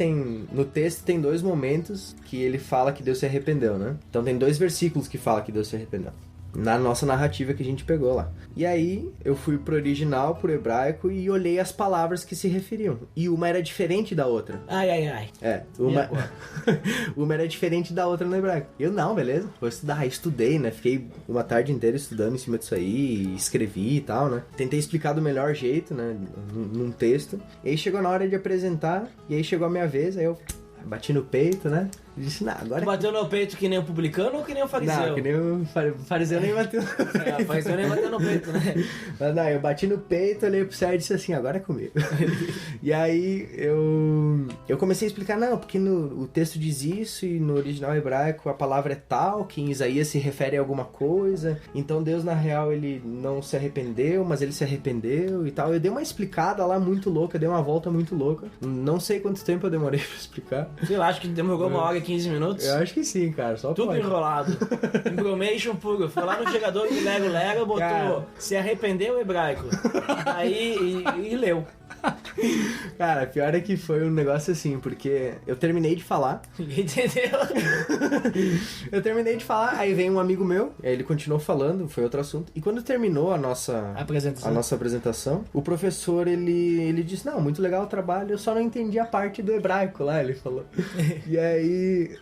no texto tem 2 momentos que ele fala que Deus se arrependeu, né? Então tem 2 versículos que fala que Deus se arrependeu. Na nossa narrativa que a gente pegou lá. E aí, eu fui pro original, pro hebraico, e olhei as palavras que se referiam. E uma era diferente da outra. Ai. Uma era diferente da outra no hebraico. Eu, não, beleza, vou estudar. Aí estudei, né? Fiquei uma tarde inteira estudando em cima disso aí, escrevi e tal, né? Tentei explicar do melhor jeito, né? Num texto. E aí chegou na hora de apresentar, e aí chegou a minha vez, aí eu bati no peito, né? E disse, agora... Tu bateu no peito que nem o publicano ou que nem o fariseu? Não, que nem o fariseu nem bateu no peito. O fariseu nem bateu no peito, né? Mas não, eu bati no peito, olhei pro céu e disse assim, agora é comigo. E aí eu comecei a explicar, não, porque o texto diz isso e no original hebraico a palavra é tal, que em Isaías se refere a alguma coisa, então Deus na real ele não se arrependeu, mas ele se arrependeu e tal. Eu dei uma explicada lá muito louca, dei uma volta muito louca. Não sei quanto tempo eu demorei pra explicar. Sei lá, acho que demorou 1 hora e 15 minutos. Eu acho que sim, cara. Só tudo pode. Enrolado. Information puro. Foi lá no chegador do Lego, botou cara, se arrependeu hebraico. Aí e leu. Cara, pior é que foi um negócio assim, porque eu terminei de falar. Ninguém entendeu? Eu terminei de falar, aí vem um amigo meu, aí ele continuou falando, foi outro assunto. E quando terminou a nossa apresentação, o professor, ele disse, não, muito legal o trabalho, eu só não entendi a parte do hebraico lá, ele falou. E aí,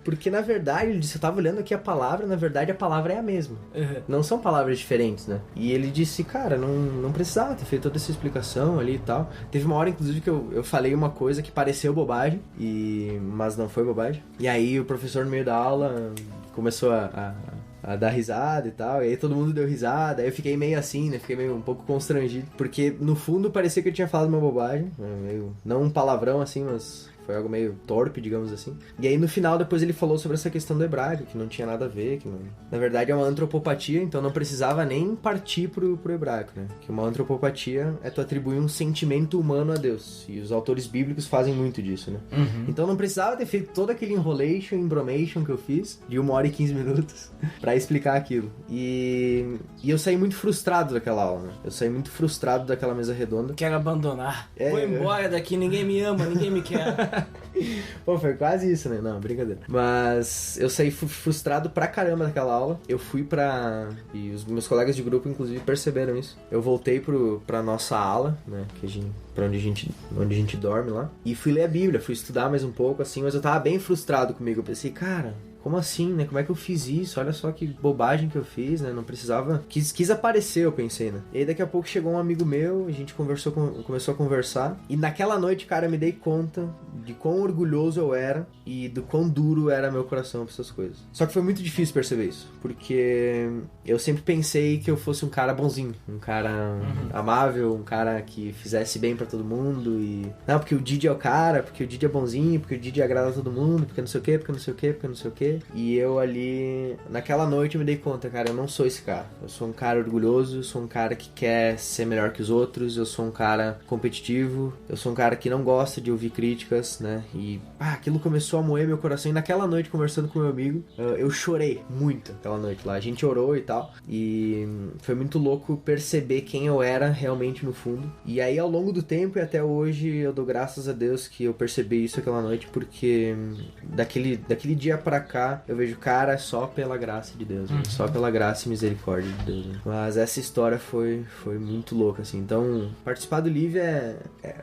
porque na verdade, ele disse, eu tava olhando aqui a palavra, na verdade a palavra é a mesma. Uhum. Não são palavras diferentes, né? E ele disse, cara, não precisava ter feito toda essa explicação ali e tal. Teve uma hora, inclusive, que eu falei uma coisa que pareceu bobagem, mas não foi bobagem. E aí o professor no meio da aula começou a dar risada e tal, e aí todo mundo deu risada, aí eu fiquei meio assim, né, fiquei meio um pouco constrangido, porque no fundo parecia que eu tinha falado uma bobagem, meio, não um palavrão assim, mas foi algo meio torpe, digamos assim. E aí no final depois ele falou sobre essa questão do hebraico, que não tinha nada a ver, que não... na verdade é uma antropopatia, então não precisava nem partir pro hebraico, né, que uma antropopatia é tu atribuir um sentimento humano a Deus, e os autores bíblicos fazem muito disso, né. Uhum. Então não precisava ter feito todo aquele embromation que eu fiz, de 1 hora e 15 minutos, pra explicar aquilo. E eu saí muito frustrado daquela aula, né, eu saí muito frustrado daquela mesa redonda. Quero abandonar. Vou embora daqui, ninguém me ama, ninguém me quer. Pô, foi quase isso, né? Não, brincadeira. Mas eu saí frustrado pra caramba daquela aula. Eu fui e os meus colegas de grupo, inclusive, perceberam isso. Eu voltei pra nossa ala, né? Pra onde a gente dorme lá. E fui ler a Bíblia, fui estudar mais um pouco, assim. Mas eu tava bem frustrado comigo. Eu pensei, cara... como assim, né? Como é que eu fiz isso? Olha só que bobagem que eu fiz, né? Não precisava... Quis aparecer, eu pensei, né? E aí daqui a pouco chegou um amigo meu, a gente começou a conversar. E naquela noite, cara, eu me dei conta de quão orgulhoso eu era e do quão duro era meu coração pra essas coisas. Só que foi muito difícil perceber isso. Porque eu sempre pensei que eu fosse um cara bonzinho. Um cara amável, um cara que fizesse bem pra todo mundo. E... não, porque o Didi é o cara, porque o Didi é bonzinho, porque o Didi agrada a todo mundo, porque não sei o quê, porque não sei o quê, porque não sei o quê. E eu ali, naquela noite eu me dei conta, cara, eu não sou esse cara. Eu sou um cara orgulhoso, eu sou um cara que quer ser melhor que os outros, eu sou um cara competitivo, eu sou um cara que não gosta de ouvir críticas, antes, né? E aquilo começou a moer meu coração. E naquela noite, conversando com meu amigo, eu chorei muito aquela noite lá. A gente orou e tal. E foi muito louco perceber quem eu era realmente no fundo. E aí, ao longo do tempo e até hoje, eu dou graças a Deus que eu percebi isso aquela noite, porque daquele dia pra cá, eu vejo, cara, só pela graça de Deus, né? Só pela graça e misericórdia de Deus, né? Mas essa história foi muito louca, assim. Então, participar do Live é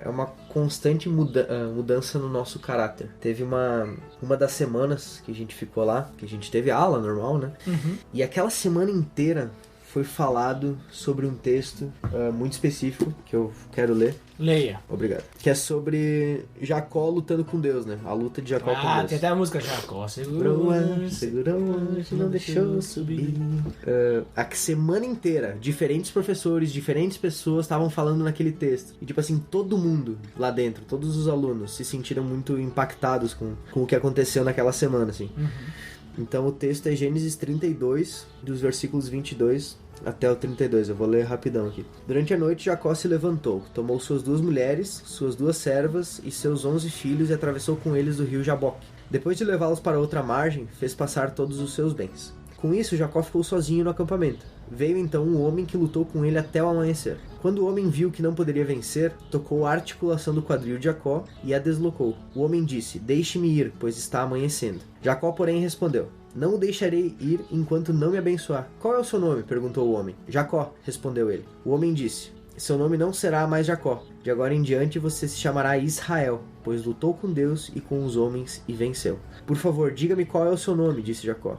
uma constante mudança no nosso caráter. Teve uma das semanas que a gente ficou lá, que a gente teve aula normal, né? E aquela semana inteira foi falado sobre um texto muito específico, que eu quero ler. Leia. Obrigado. Que é sobre Jacó lutando com Deus, né? A luta de Jacó com Deus. Tem até a música Jacó. Segurou o anjo, não deixou subir. A semana inteira, diferentes professores, diferentes pessoas estavam falando naquele texto. E tipo assim, todo mundo lá dentro, todos os alunos se sentiram muito impactados com o que aconteceu naquela semana, assim. Então o texto é Gênesis 32, dos versículos 22 até o 32, eu vou ler rapidão aqui. Durante a noite Jacó se levantou, tomou suas 2 mulheres, suas 2 servas e seus 11 filhos e atravessou com eles o rio Jaboque. Depois de levá-los para outra margem, fez passar todos os seus bens. Com isso, Jacó ficou sozinho no acampamento. Veio então um homem que lutou com ele até o amanhecer. Quando o homem viu que não poderia vencer, tocou a articulação do quadril de Jacó e a deslocou. O homem disse, deixe-me ir, pois está amanhecendo. Jacó, porém, respondeu, não o deixarei ir enquanto não me abençoar. Qual é o seu nome? Perguntou o homem. Jacó, respondeu ele. O homem disse, seu nome não será mais Jacó. De agora em diante você se chamará Israel, pois lutou com Deus e com os homens e venceu. Por favor, diga-me qual é o seu nome, disse Jacó.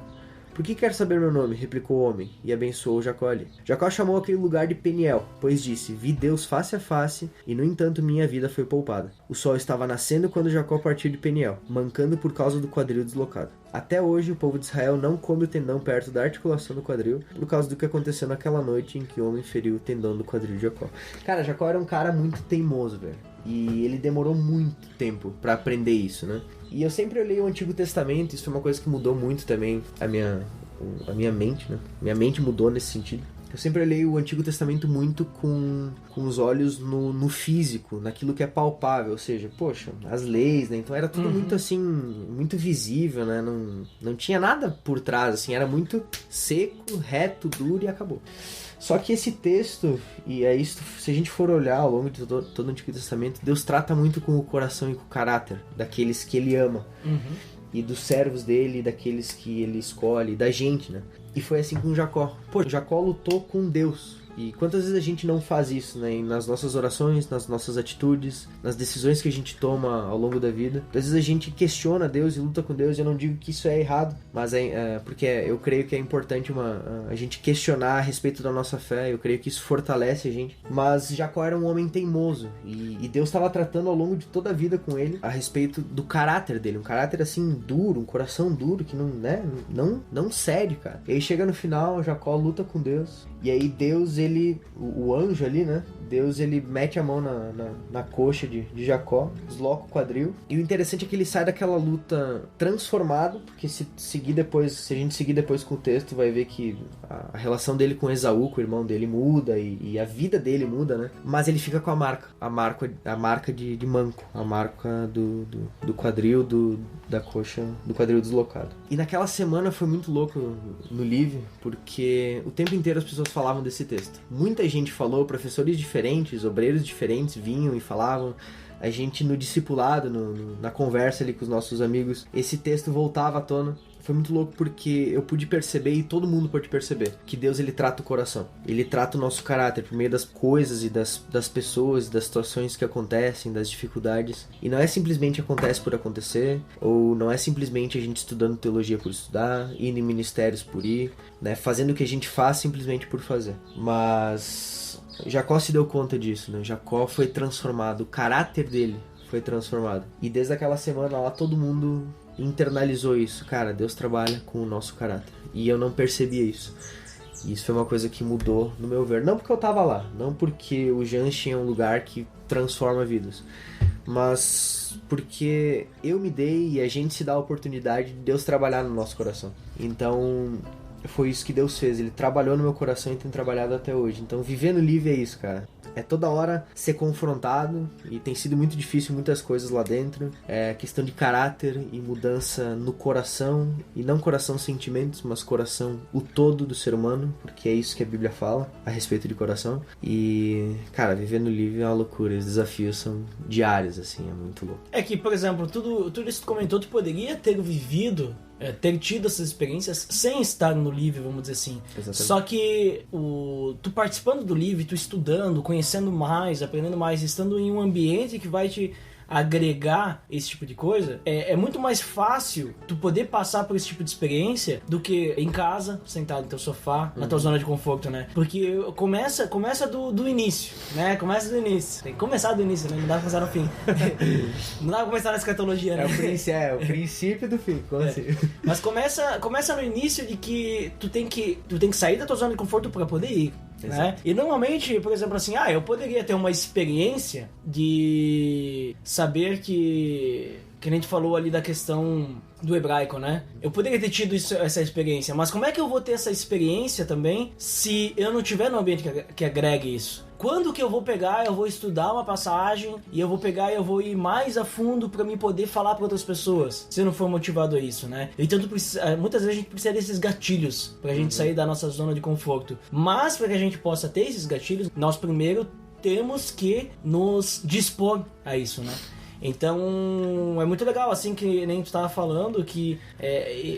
Por que quer saber meu nome? Replicou o homem, e abençoou Jacó ali. Jacó chamou aquele lugar de Peniel, pois disse, vi Deus face a face, e no entanto minha vida foi poupada. O sol estava nascendo quando Jacó partiu de Peniel, mancando por causa do quadril deslocado. Até hoje o povo de Israel não come o tendão perto da articulação do quadril, por causa do que aconteceu naquela noite em que o homem feriu o tendão do quadril de Jacó. Cara, Jacó era um cara muito teimoso, velho. E ele demorou muito tempo pra aprender isso, né? E eu sempre olhei o Antigo Testamento, isso foi uma coisa que mudou muito também a minha mente, né? Minha mente mudou nesse sentido. Eu sempre olhei o Antigo Testamento muito com os olhos no físico, naquilo que é palpável, ou seja, poxa, as leis, né? Então era tudo muito assim, muito visível, né? Não tinha nada por trás, assim, era muito seco, reto, duro e acabou. Só que esse texto, e é isso, se a gente for olhar ao longo de todo o Antigo Testamento, Deus trata muito com o coração e com o caráter daqueles que Ele ama. E dos servos dele, daqueles que Ele escolhe, da gente, né? E foi assim com Jacó. Pô, Jacó lutou com Deus. E quantas vezes a gente não faz isso, né? Nas nossas orações, nas nossas atitudes, nas decisões que a gente toma ao longo da vida. Às vezes a gente questiona Deus e luta com Deus. Eu não digo que isso é errado, mas porque eu creio que é importante a gente questionar a respeito da nossa fé. Eu creio que isso fortalece a gente. Mas Jacó era um homem teimoso e Deus estava tratando ao longo de toda a vida com ele a respeito do caráter dele. Um caráter assim duro, um coração duro que não cede, cara. E aí chega no final, Jacó luta com Deus. E aí Deus, o anjo ali, né? Deus, ele mete a mão na coxa de Jacó, desloca o quadril. E o interessante é que ele sai daquela luta transformado, porque se a gente seguir depois com o texto, vai ver que a relação dele com Esaú, com o irmão dele, muda e a vida dele muda, né? Mas ele fica com a marca de manco, a marca do quadril, da coxa, do quadril deslocado. E naquela semana foi muito louco no Live, porque o tempo inteiro as pessoas falavam desse texto. Muita gente falou, professores diferentes, obreiros diferentes vinham e falavam. A gente no discipulado, na conversa ali com os nossos amigos, esse texto voltava à tona. Foi muito louco porque eu pude perceber, e todo mundo pode perceber, que Deus, ele trata o coração. Ele trata o nosso caráter por meio das coisas e das pessoas, das situações que acontecem, das dificuldades. E não é simplesmente acontece por acontecer, ou não é simplesmente a gente estudando teologia por estudar, indo em ministérios por ir, né, fazendo o que a gente faz simplesmente por fazer. Mas Jacó se deu conta disso, né? Jacó foi transformado, o caráter dele foi transformado. E desde aquela semana lá, todo mundo internalizou isso. Cara, Deus trabalha com o nosso caráter. E eu não percebia isso. E isso foi uma coisa que mudou no meu ver. Não porque eu tava lá, não porque o Janschen é um lugar que transforma vidas, mas porque eu me dei e a gente se dá a oportunidade de Deus trabalhar no nosso coração. Então foi isso que Deus fez. Ele trabalhou no meu coração e tem trabalhado até hoje. Então viver no Live é isso, cara. é toda hora ser confrontado e tem sido muito difícil muitas coisas lá dentro. É questão de caráter e mudança no coração, e não coração sentimentos, mas coração, o todo do ser humano, porque é isso que a Bíblia fala a respeito de coração. E, cara, viver no livro é uma loucura, os desafios são diários, assim, é muito louco. É que, por exemplo, tudo isso que tu comentou, tu poderia ter vivido, ter tido essas experiências sem estar no livro, vamos dizer assim. Exatamente. Só que tu participando do livro, tu estudando, conhecendo mais, aprendendo mais, estando em um ambiente que vai te agregar esse tipo de coisa, é muito mais fácil tu poder passar por esse tipo de experiência do que em casa, sentado no teu sofá, na tua zona de conforto, né? Porque começa do início, né? Começa do início. Tem que começar do início, né? Não dá pra começar no fim. Não dá pra começar na escatologia, né? É o princípio do fim, como assim? Mas começa no início de que tu tem que sair da tua zona de conforto pra poder ir. Né? E normalmente, por exemplo, assim, eu poderia ter uma experiência de saber que a gente falou ali da questão do hebraico, né? Eu poderia ter tido essa experiência, mas como é que eu vou ter essa experiência também se eu não estiver num ambiente que agregue isso? Quando que eu vou pegar, eu vou estudar uma passagem e eu vou pegar e eu vou ir mais a fundo pra mim poder falar pra outras pessoas, se eu não for motivado a isso, né? Então muitas vezes a gente precisa desses gatilhos pra gente sair da nossa zona de conforto. Mas pra que a gente possa ter esses gatilhos, nós primeiro temos que nos dispor a isso, né? Então, é muito legal, assim, que nem tu estava falando, que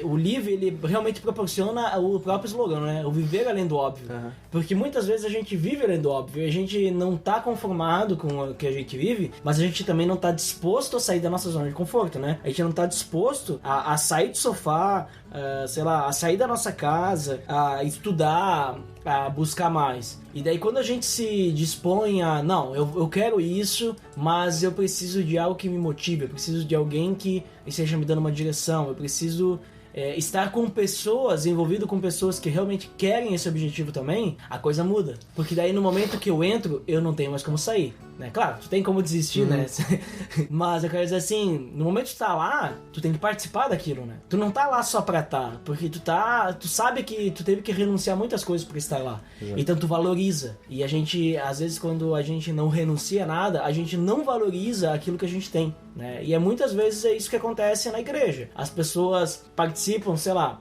o livro, ele realmente proporciona o próprio slogan, né? O viver além do óbvio. Uhum. Porque muitas vezes a gente vive além do óbvio, a gente não tá conformado com o que a gente vive, mas a gente também não tá disposto a sair da nossa zona de conforto, né? A gente não tá disposto a sair do sofá, a sair da nossa casa, a estudar, a buscar mais. E daí quando a gente se dispõe não, eu quero isso, mas eu preciso de algo que me motive, eu preciso de alguém que esteja me dando uma direção, eu preciso estar com pessoas, envolvido com pessoas que realmente querem esse objetivo também, a coisa muda. Porque daí no momento que eu entro, eu não tenho mais como sair, né? Claro, tu tem como desistir, né? Mas eu quero dizer assim, no momento que tu tá lá, tu tem que participar daquilo, né? Tu não tá lá só pra estar, porque tu sabe que tu teve que renunciar a muitas coisas pra estar lá. Exato. Então tu valoriza. E a gente, às vezes, quando a gente não renuncia a nada, a gente não valoriza aquilo que a gente tem, né? E muitas vezes é isso que acontece na igreja. As pessoas participam, sei lá,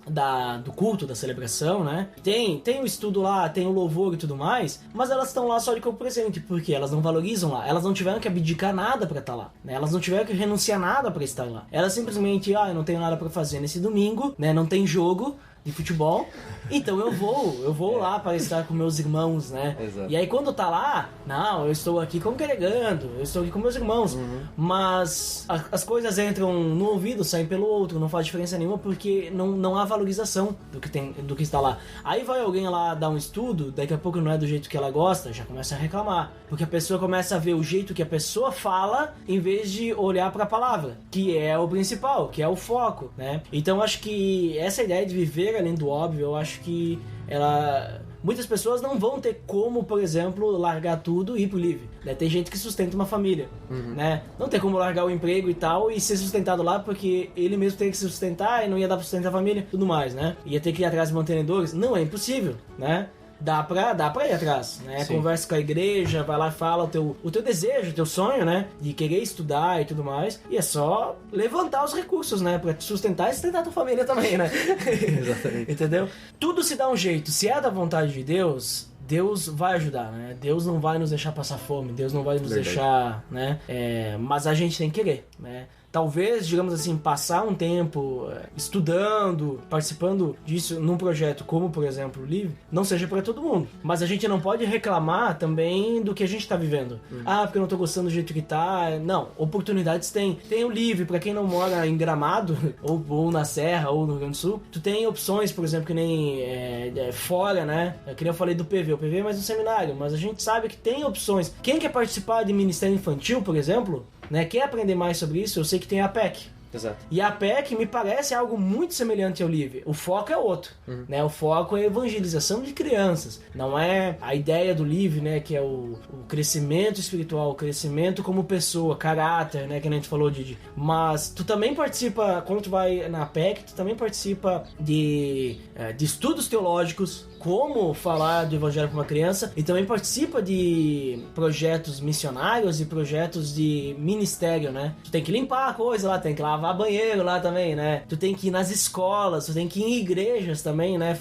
do culto, da celebração, né? Tem o estudo lá, tem o louvor e tudo mais, mas elas estão lá só de corpo presente, porque elas não valorizam lá. Elas não tiveram que abdicar nada pra estar lá, né? Elas não tiveram que renunciar nada pra estar lá. Elas simplesmente, eu não tenho nada pra fazer nesse domingo, né? Não tem jogo de futebol, então eu vou lá para estar com meus irmãos, né? Exato. E aí quando tá lá, não, eu estou aqui congregando, eu estou aqui com meus irmãos, mas as coisas entram no ouvido, saem pelo outro, não faz diferença nenhuma, porque não há valorização do que está lá. Aí vai alguém lá dar um estudo, daqui a pouco não é do jeito que ela gosta, já começa a reclamar, porque a pessoa começa a ver o jeito que a pessoa fala, em vez de olhar para a palavra, que é o principal, que é o foco, né? Então acho que essa ideia de viver além do óbvio, eu acho que muitas pessoas não vão ter como, por exemplo, largar tudo e ir pro livre, né? Tem gente que sustenta uma família, né? Não tem como largar o emprego e tal e ser sustentado lá, porque ele mesmo tem que se sustentar e não ia dar pra sustentar a família, tudo mais, né? Ia ter que ir atrás de mantenedores. Não, é impossível, né? Dá pra ir atrás, né? Sim. Conversa com a igreja, vai lá e fala o teu desejo, o teu sonho, né? De querer estudar e tudo mais. E é só levantar os recursos, né? Pra te sustentar e sustentar a tua família também, né? Exatamente. Entendeu? Tudo se dá um jeito. Se é da vontade de Deus, Deus vai ajudar, né? Deus não vai nos deixar passar fome, Deus não vai nos deixar, né? Mas a gente tem que querer, né? Talvez, digamos assim, passar um tempo estudando, participando disso num projeto como, por exemplo, o Livre, não seja para todo mundo. Mas a gente não pode reclamar também do que a gente está vivendo. Porque eu não tô gostando do jeito que tá. Não, oportunidades tem. Tem o Livre, para quem não mora em Gramado, ou na Serra, ou no Rio Grande do Sul. Tu tem opções, por exemplo, que nem fora, né? Que nem eu falei do PV. O PV é mais um seminário, mas a gente sabe que tem opções. Quem quer participar de Ministério Infantil, por exemplo, né, quer aprender mais sobre isso, eu sei que tem a PEC. Exato. E a PEC me parece algo muito semelhante ao Live. O foco é outro, né? O foco é a evangelização de crianças. Não é a ideia do Live, né? Que é o crescimento espiritual, o crescimento como pessoa, caráter, né? Que a gente falou, Didi. Mas tu também participa, quando tu vai na PEC, tu também participa de estudos teológicos, como falar do evangelho para uma criança, e também participa de projetos missionários e projetos de ministério, né? Tu tem que limpar a coisa lá, tem que lavar banheiro lá também, né? Tu tem que ir nas escolas, tu tem que ir em igrejas também, né?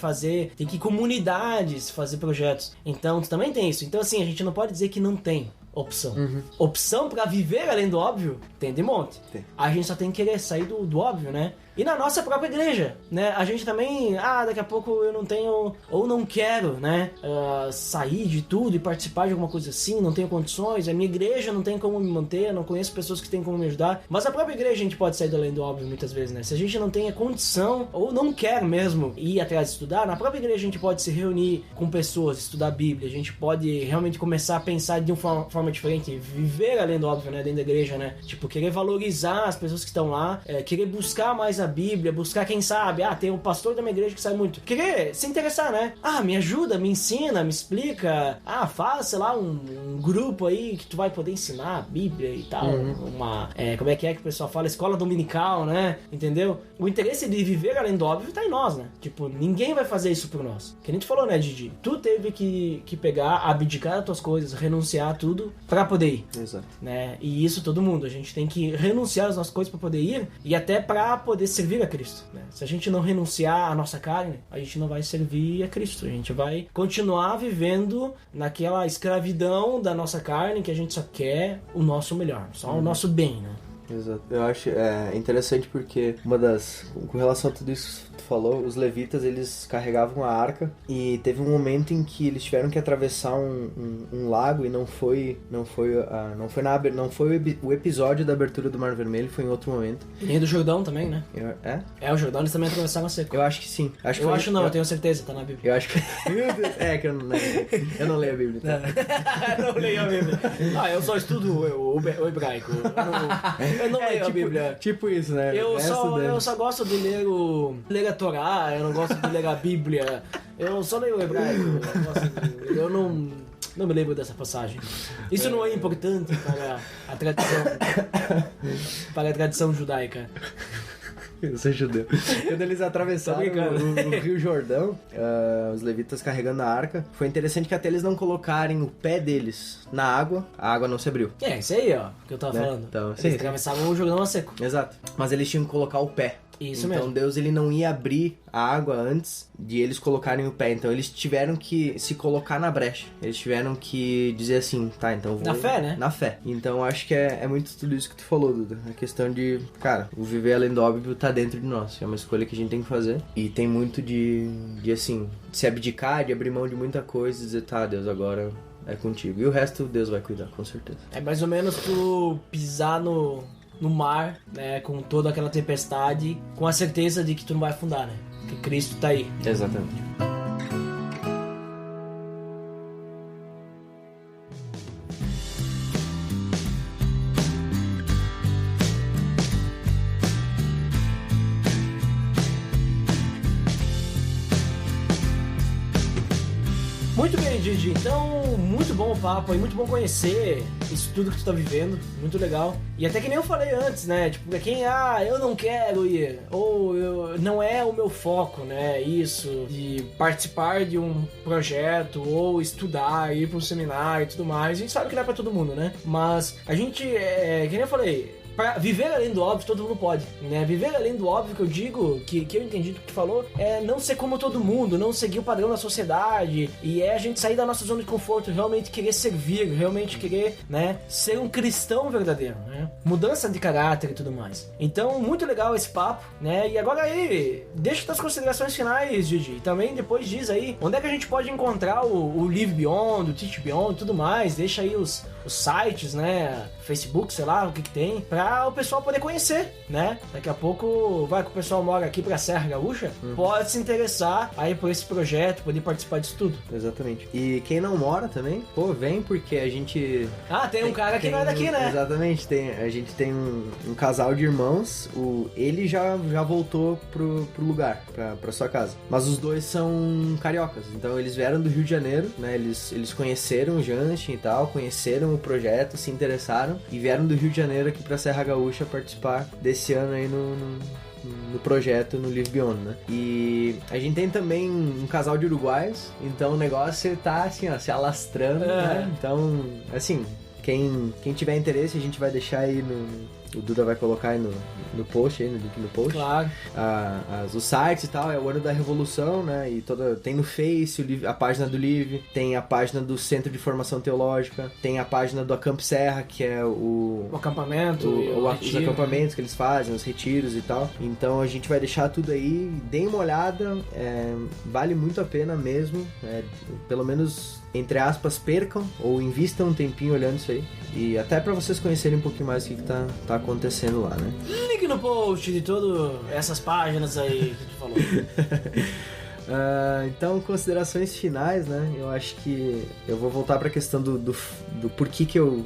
Tem que ir em comunidades fazer projetos. Então, tu também tem isso. Então, assim, a gente não pode dizer que não tem opção. Opção pra viver além do óbvio, tem de monte. Tem. A gente só tem que querer sair do óbvio, né? E na nossa própria igreja, né? A gente também, daqui a pouco eu não tenho, ou não quero, né? Sair de tudo e participar de alguma coisa assim, não tenho condições, a minha igreja não tem como me manter, não conheço pessoas que têm como me ajudar. Mas a própria igreja a gente pode sair do além do óbvio muitas vezes, né? Se a gente não tem a condição, ou não quer mesmo ir atrás de estudar, na própria igreja a gente pode se reunir com pessoas, estudar a Bíblia, a gente pode realmente começar a pensar de uma forma diferente, viver além do óbvio, né? Dentro da igreja, né? Tipo, querer valorizar as pessoas que estão lá, querer buscar mais a Bíblia, buscar quem sabe, tem um pastor da minha igreja que sabe muito, querer se interessar, né? Me ajuda, me ensina, me explica, faz, sei lá, um grupo aí que tu vai poder ensinar a Bíblia e tal, como é que o pessoal fala, escola dominical, né? Entendeu? O interesse de viver além do óbvio tá em nós, né? Tipo, ninguém vai fazer isso por nós. Que a gente falou, né, Didi? Tu teve que pegar, abdicar das tuas coisas, renunciar a tudo pra poder ir. Exato. Né? E isso todo mundo, a gente tem que renunciar às nossas coisas pra poder ir e até pra poder servir a Cristo, né? Se a gente não renunciar à nossa carne, a gente não vai servir a Cristo, a gente vai continuar vivendo naquela escravidão da nossa carne, que a gente só quer o nosso melhor, só o nosso bem, né? Exato. Eu acho interessante porque com relação a tudo isso que tu falou, os levitas, eles carregavam a arca e teve um momento em que eles tiveram que atravessar um lago e não foi o episódio da abertura do Mar Vermelho, foi em outro momento. E nem do Jordão também, né? O Jordão eles também atravessaram a seco. Eu acho que sim. Eu tenho certeza, tá na Bíblia. Eu acho que... Meu Deus, que eu não leio a Bíblia. Então. Não leio a Bíblia. Eu só estudo o hebraico. Eu não leio a Bíblia. Tipo isso, né? Eu só gosto de ler a Torá, eu não gosto de ler a Bíblia. Eu só leio o hebraico. Eu não me lembro dessa passagem. Isso não é importante para a tradição judaica. Eu sou judeu. Quando eles atravessaram o Rio Jordão, os levitas carregando a arca, foi interessante que até eles não colocarem o pé deles na água, a água não se abriu. Isso aí, que eu tava falando. Então, eles atravessavam o Jordão a seco. Exato. Mas eles tinham que colocar o pé. Isso então mesmo. Deus, ele não ia abrir a água antes de eles colocarem o pé. Então eles tiveram que se colocar na brecha. Eles tiveram que dizer assim, então vou... Na fé, né? Na fé. Então acho que é muito tudo isso que tu falou, Duda. A questão de, o viver além do óbvio tá dentro de nós. É uma escolha que a gente tem que fazer. E tem muito de assim, se abdicar, de abrir mão de muita coisa e dizer, Deus, agora é contigo. E o resto Deus vai cuidar, com certeza. É mais ou menos tu pisar no mar, né, com toda aquela tempestade, com a certeza de que tu não vai afundar, né? Que Cristo tá aí. Exatamente. Muito bem, Didi. Então, muito bom o papo aí, muito bom conhecer isso tudo que tu tá vivendo, muito legal. E até que nem eu falei antes, né? Tipo, pra quem, eu não quero ir, ou não é o meu foco, né? Isso, de participar de um projeto, ou estudar, ir pra um seminário e tudo mais. A gente sabe que não é pra todo mundo, né? Mas a gente, que nem eu falei, pra viver além do óbvio, todo mundo pode, né? Viver além do óbvio, que eu digo, que eu entendi do que tu falou, é não ser como todo mundo, não seguir o padrão da sociedade, e é a gente sair da nossa zona de conforto, realmente querer servir, realmente querer, né, ser um cristão verdadeiro, né? Mudança de caráter e tudo mais. Então, muito legal esse papo, né? E agora aí, deixa tuas considerações finais, Didi. Também depois diz aí, onde é que a gente pode encontrar o Live Beyond, o Teach Beyond e tudo mais. Deixa aí os sites, né? Facebook, sei lá, o que tem, pra pra o pessoal poder conhecer, né? Daqui a pouco vai que o pessoal mora aqui pra Serra Gaúcha, pode se interessar aí por esse projeto, poder participar disso tudo. Exatamente. E quem não mora também, pô, vem porque a gente... Ah, tem um cara que não é daqui, né? Exatamente, a gente tem um casal de irmãos, ele já voltou pro lugar, pra sua casa. Mas os dois são cariocas, então eles vieram do Rio de Janeiro, né? Eles conheceram o Justin e tal, conheceram o projeto, se interessaram e vieram do Rio de Janeiro aqui pra Serra Gaúcha participar desse ano aí no projeto, no Live Beyond, né? E a gente tem também um casal de uruguaios, então o negócio tá assim, ó, se alastrando, né? Então, assim, quem tiver interesse, a gente vai deixar aí o Duda vai colocar aí no post, aí, no link no post. Claro. Os sites e tal, é o ano da revolução, né? E tem no Face a página do Live, tem a página do Centro de Formação Teológica, tem a página do Acamp Serra, que é o acampamento, os acampamentos que eles fazem, os retiros e tal. Então a gente vai deixar tudo aí, deem uma olhada, vale muito a pena mesmo, pelo menos, entre aspas, percam ou invistam um tempinho olhando isso aí. E até pra vocês conhecerem um pouquinho mais o que tá acontecendo lá, né? Link no post de todas essas páginas aí que tu falou. Então, considerações finais, né? Eu acho que eu vou voltar pra questão do porquê que eu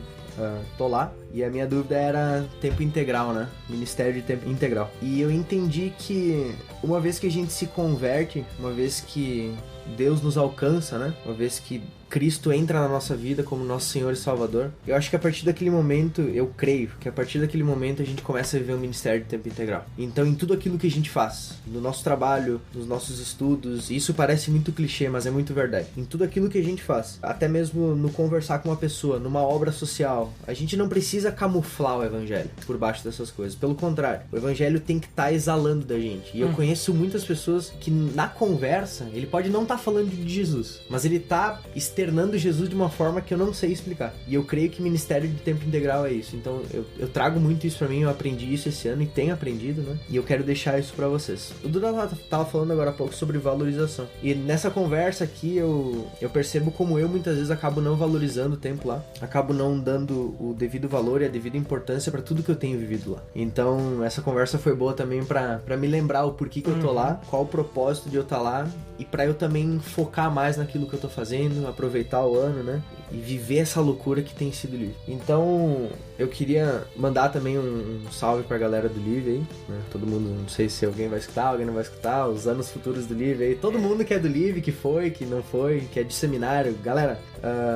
tô lá. E a minha dúvida era tempo integral, né? Ministério de tempo integral. E eu entendi que uma vez que a gente se converte, uma vez que Deus nos alcança, né? Uma vez que Cristo entra na nossa vida como nosso Senhor e Salvador, eu acho que a partir daquele momento, eu creio que a partir daquele momento a gente começa a viver um ministério de tempo integral. Então, em tudo aquilo que a gente faz, no nosso trabalho, nos nossos estudos, isso parece muito clichê, mas é muito verdade. Em tudo aquilo que a gente faz, até mesmo no conversar com uma pessoa, numa obra social, a gente não precisa camuflar o evangelho por baixo dessas coisas. Pelo contrário, o evangelho tem que estar exalando da gente. E eu conheço muitas pessoas que na conversa, ele pode não estar falando de Jesus, mas ele tá externando Jesus de uma forma que eu não sei explicar. E eu creio que ministério de tempo integral é isso. Então eu trago muito isso pra mim, eu aprendi isso esse ano e tenho aprendido, né? E eu quero deixar isso pra vocês. O Duda tava falando agora há pouco sobre valorização. E nessa conversa aqui eu percebo como eu muitas vezes acabo não valorizando o tempo lá. Acabo não dando o devido valor e a devida importância pra tudo que eu tenho vivido lá. Então essa conversa foi boa também pra me lembrar o porquê que eu tô lá, qual o propósito de eu estar lá e pra eu também focar mais naquilo que eu tô fazendo, aproveitar o ano, né? E viver essa loucura que tem sido o Live. Então, eu queria mandar também um salve pra galera do Live aí, né? Todo mundo, não sei se alguém vai escutar, alguém não vai escutar, os anos futuros do Live aí. Todo mundo que é do Live, que foi, que não foi, que é de seminário. Galera...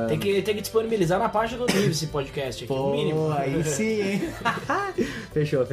Tem que disponibilizar na página do Live esse podcast aqui, no mínimo. Aí sim, hein? Fechou.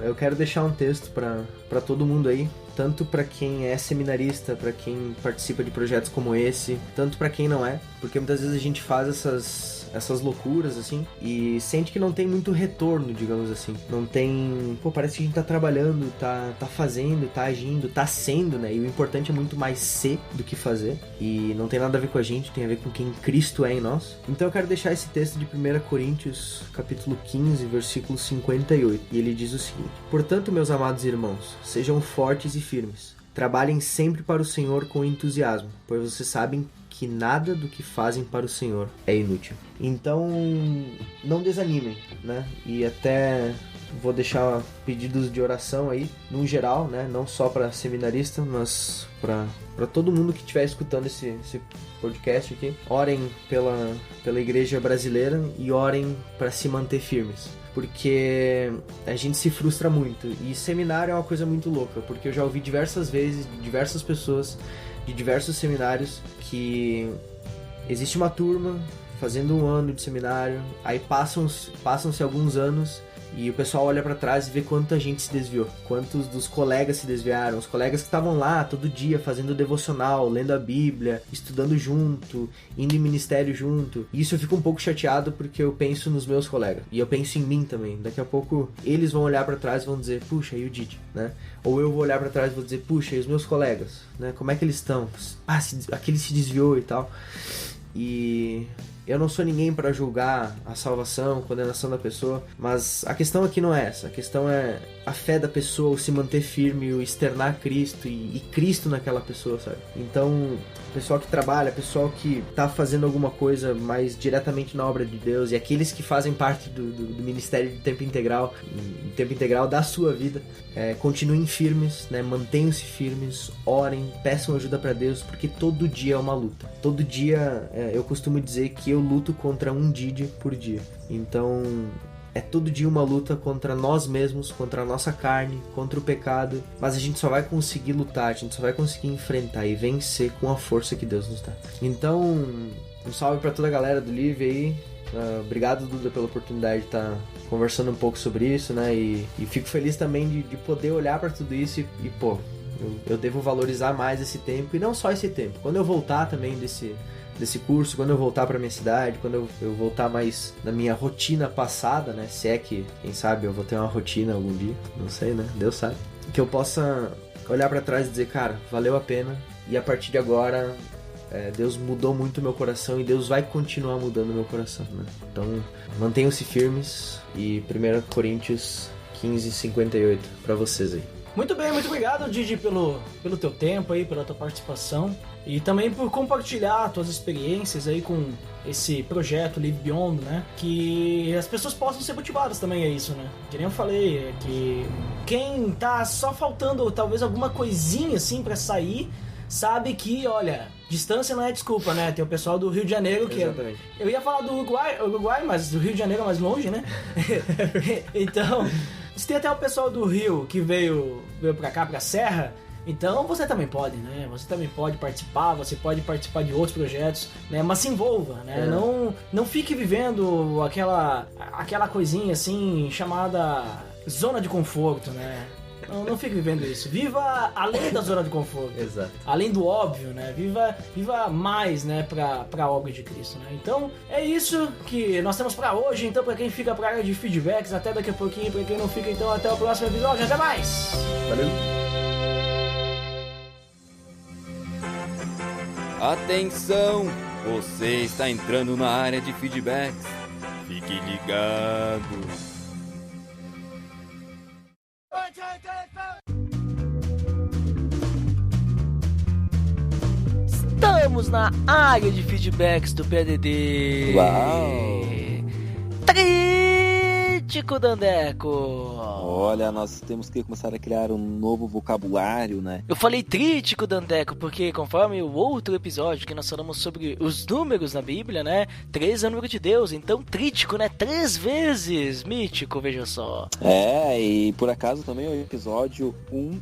Eu quero deixar um texto pra todo mundo aí, tanto pra quem é seminarista, pra quem participa de projetos como esse, tanto pra quem não é, porque muitas vezes a gente faz essas loucuras, assim, e sente que não tem muito retorno, digamos assim. Não tem... parece que a gente tá trabalhando, tá fazendo, tá agindo, tá sendo, né? E o importante é muito mais ser do que fazer. E não tem nada a ver com a gente, tem a ver com quem Cristo é em nós. Então eu quero deixar esse texto de 1 Coríntios, capítulo 15, versículo 58. E ele diz o seguinte: portanto, meus amados irmãos, sejam fortes e firmes. Trabalhem sempre para o Senhor com entusiasmo, pois vocês sabem que nada do que fazem para o Senhor é inútil. Então, não desanimem, né? E até vou deixar pedidos de oração aí, no geral, né? Não só para seminarista, mas para todo mundo que estiver escutando esse podcast aqui. Orem pela igreja brasileira e orem para se manter firmes. Porque a gente se frustra muito. E seminário é uma coisa muito louca, porque eu já ouvi diversas vezes de diversas pessoas de diversos seminários que existe uma turma fazendo um ano de seminário, aí passam-se alguns anos e o pessoal olha pra trás e vê quanta gente se desviou, quantos dos colegas se desviaram, os colegas que estavam lá todo dia fazendo devocional, lendo a Bíblia, estudando junto, indo em ministério junto. E isso eu fico um pouco chateado porque eu penso nos meus colegas e eu penso em mim também. Daqui a pouco eles vão olhar pra trás e vão dizer, puxa, e o Didi, né? Ou eu vou olhar pra trás e vou dizer, puxa, e os meus colegas, né? Como é que eles estão? Aquele se desviou e tal. E Eu não sou ninguém para julgar a salvação, a condenação da pessoa, mas a questão aqui não é essa. A questão é a fé da pessoa, o se manter firme, o externar Cristo e Cristo naquela pessoa, sabe? Então, o pessoal que trabalha, o pessoal que tá fazendo alguma coisa mais diretamente na obra de Deus, e aqueles que fazem parte do ministério de tempo integral da sua vida, continuem firmes, né? Mantenham-se firmes, orem, peçam ajuda para Deus, porque todo dia é uma luta. Todo dia, eu costumo dizer que eu luto contra um Didi por dia. Então, é todo dia uma luta contra nós mesmos, contra a nossa carne, contra o pecado, mas a gente só vai conseguir lutar, a gente só vai conseguir enfrentar e vencer com a força que Deus nos dá. Então, um salve para toda a galera do Live aí. Obrigado, Duda, pela oportunidade de estar conversando um pouco sobre isso, né? E fico feliz também de poder olhar para tudo isso e pô, eu devo valorizar mais esse tempo, e não só esse tempo. Quando eu voltar também desse curso, quando eu voltar pra minha cidade, quando eu voltar mais na minha rotina passada, né? Se é que, quem sabe, eu vou ter uma rotina algum dia, não sei, né? Deus sabe. Que eu possa olhar pra trás e dizer, cara, valeu a pena, e a partir de agora, Deus mudou muito o meu coração e Deus vai continuar mudando o meu coração, né? Então, mantenham-se firmes, e 1 Coríntios 15:58 pra vocês aí. Muito bem, muito obrigado, Didi, pelo teu tempo aí, pela tua participação e também por compartilhar tuas experiências aí com esse projeto Live Beyond, né? Que as pessoas possam ser motivadas também a isso, né? Que nem eu falei, é que quem tá só faltando talvez alguma coisinha assim pra sair, sabe que, olha, distância não é desculpa, né? Tem o pessoal do Rio de Janeiro que... Exatamente. Eu ia falar do Uruguai, mas do Rio de Janeiro é mais longe, né? Então... Se tem até o pessoal do Rio que veio pra cá, pra Serra, então você também pode, né? Você também pode participar, você pode participar de outros projetos, né? Mas se envolva, né? Não fique vivendo aquela coisinha assim, chamada zona de conforto, né? Não fique vivendo isso. Viva além da zona de conforto. Exato. Além do óbvio, né? Viva mais, né? Pra obra de Cristo, né? Então, é isso que nós temos pra hoje. Então, pra quem fica pra área de feedbacks, até daqui a pouquinho. Pra quem não fica, então, até o próximo episódio. Até mais! Valeu! Atenção! Você está entrando na área de feedbacks. Fique ligado! Estamos na área de feedbacks do PDD. Uau! Crítico Dandeco. Olha, nós temos que começar a criar um novo vocabulário, né? Eu falei trítico, Dandeco, porque conforme o outro episódio que nós falamos sobre os números na Bíblia, né? 3 é o número de Deus, então trítico, né? 3 vezes mítico, veja só. E por acaso também é o episódio 1.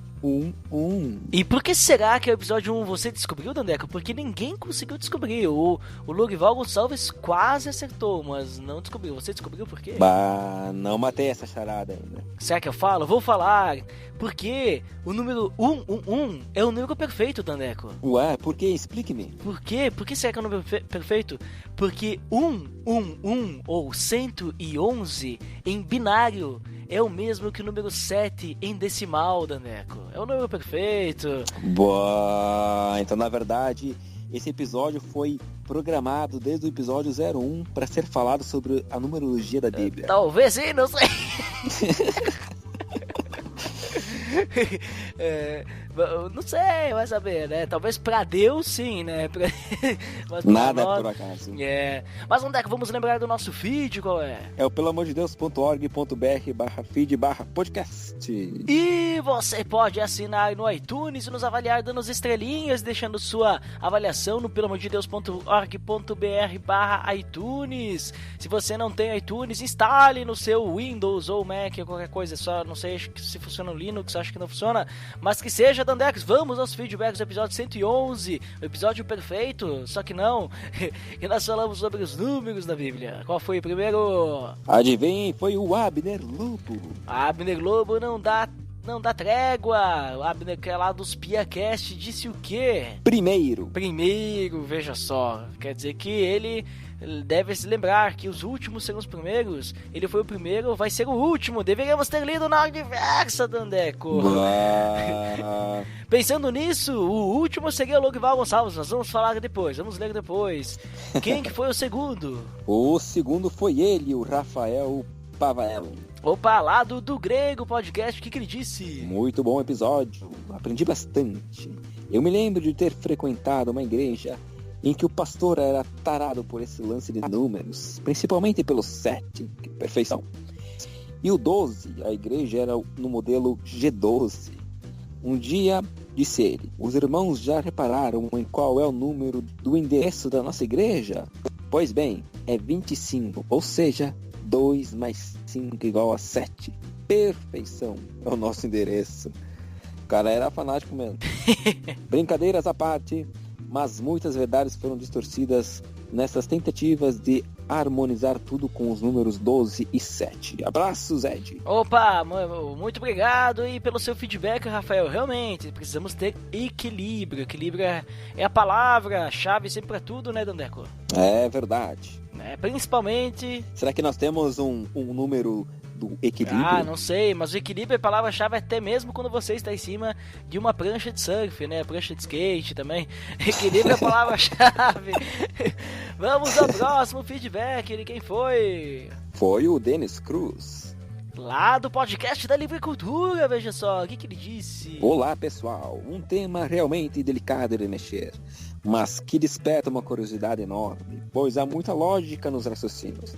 E por que será que é o episódio 1 você descobriu, Dandeco? Porque ninguém conseguiu descobrir. O Lourival Gonçalves quase acertou, mas não descobriu. Você descobriu por quê? Bah, não matei essa charada ainda. Será que eu falo? Vou falar. Porque o número 111 é o número perfeito, Dandeco. Ué, por quê? Explique-me. Por quê? Por que será que é o número perfeito? Porque 111 ou 111 em binário é o mesmo que o número 7 em decimal, Dandeco. É o número perfeito. Boa, então na verdade esse episódio foi programado desde o episódio 01 para ser falado sobre a numerologia da Bíblia. Talvez sim, não sei. Não sei, vai saber, né? Talvez pra Deus sim, né? Mas nada nós... é por acaso. Mas onde é que vamos lembrar do nosso feed, qual é? É o pelamordedeus.org.br/feed/podcast. E você pode assinar no iTunes e nos avaliar dando as estrelinhas, deixando sua avaliação no pelamordedeus.org.br/iTunes. Se você não tem iTunes, instale no seu Windows ou Mac ou qualquer coisa, só não sei se funciona no Linux, acho que não funciona, mas que seja, Dandex, vamos aos feedbacks do episódio 111, o episódio perfeito, só que não, e nós falamos sobre os números da Bíblia. Qual foi o primeiro? Adivinhe, foi o Abner Lobo. Abner Lobo não dá não dá trégua. O Abner, que é lá dos PiaCast, disse o quê? Primeiro, Veja só. Quer dizer que ele deve se lembrar que os últimos serão os primeiros. Ele foi o primeiro, vai ser o último. Deveríamos ter lido na ordem inversa, Dandeco. Pensando nisso, o último seria o Logival Gonçalves. Nós vamos falar depois, vamos ler depois. Quem que foi o segundo? O segundo foi ele, o Rafael Pavel. Opa, lá do Grego Podcast, o que ele disse? Muito bom episódio, aprendi bastante. Eu me lembro de ter frequentado uma igreja em que o pastor era tarado por esse lance de números, principalmente pelo 7, que perfeição. E o 12, a igreja era no modelo G12. Um dia, disse ele, os irmãos já repararam em qual é o número do endereço da nossa igreja? Pois bem, é 25, ou seja, 2 mais 5 igual a 7. Perfeição é o nosso endereço. O cara era fanático mesmo. Brincadeiras à parte, mas muitas verdades foram distorcidas nessas tentativas de harmonizar tudo com os números 12 e 7. Abraços, Ed. Opa, muito obrigado e pelo seu feedback, Rafael. Realmente, precisamos ter equilíbrio. Equilíbrio é a palavra-chave sempre para tudo, né, Dandeco? É verdade. Principalmente... Será que nós temos um número do equilíbrio? Ah, não sei, mas o equilíbrio é a palavra-chave até mesmo quando você está em cima de uma prancha de surf, né? Prancha de skate também. Equilíbrio é a palavra-chave. Vamos ao próximo feedback. De quem foi? Foi o Denis Cruz. Lá do podcast da Livre Cultura, veja só. O que ele disse? Olá, pessoal. Um tema realmente delicado de mexer, mas que desperta uma curiosidade enorme, pois há muita lógica nos raciocínios.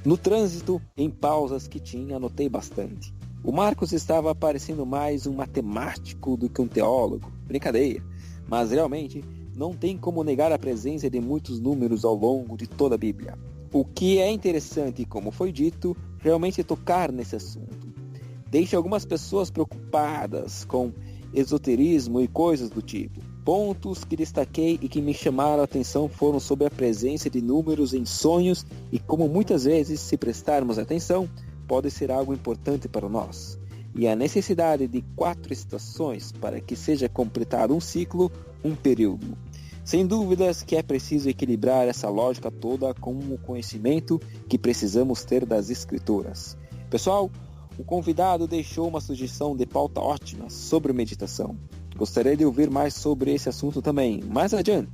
No trânsito, em pausas que tinha, anotei bastante. O Marcos estava parecendo mais um matemático do que um teólogo. Brincadeira. Mas realmente, não tem como negar a presença de muitos números ao longo de toda a Bíblia. O que é interessante, como foi dito, realmente é tocar nesse assunto. Deixa algumas pessoas preocupadas com esoterismo e coisas do tipo. Pontos que destaquei e que me chamaram a atenção foram sobre a presença de números em sonhos e como muitas vezes, se prestarmos atenção, pode ser algo importante para nós. E a necessidade de 4 estações para que seja completado um ciclo, um período. Sem dúvidas que é preciso equilibrar essa lógica toda com o conhecimento que precisamos ter das escrituras. Pessoal, o convidado deixou uma sugestão de pauta ótima sobre meditação. Gostaria de ouvir mais sobre esse assunto também, mais adiante.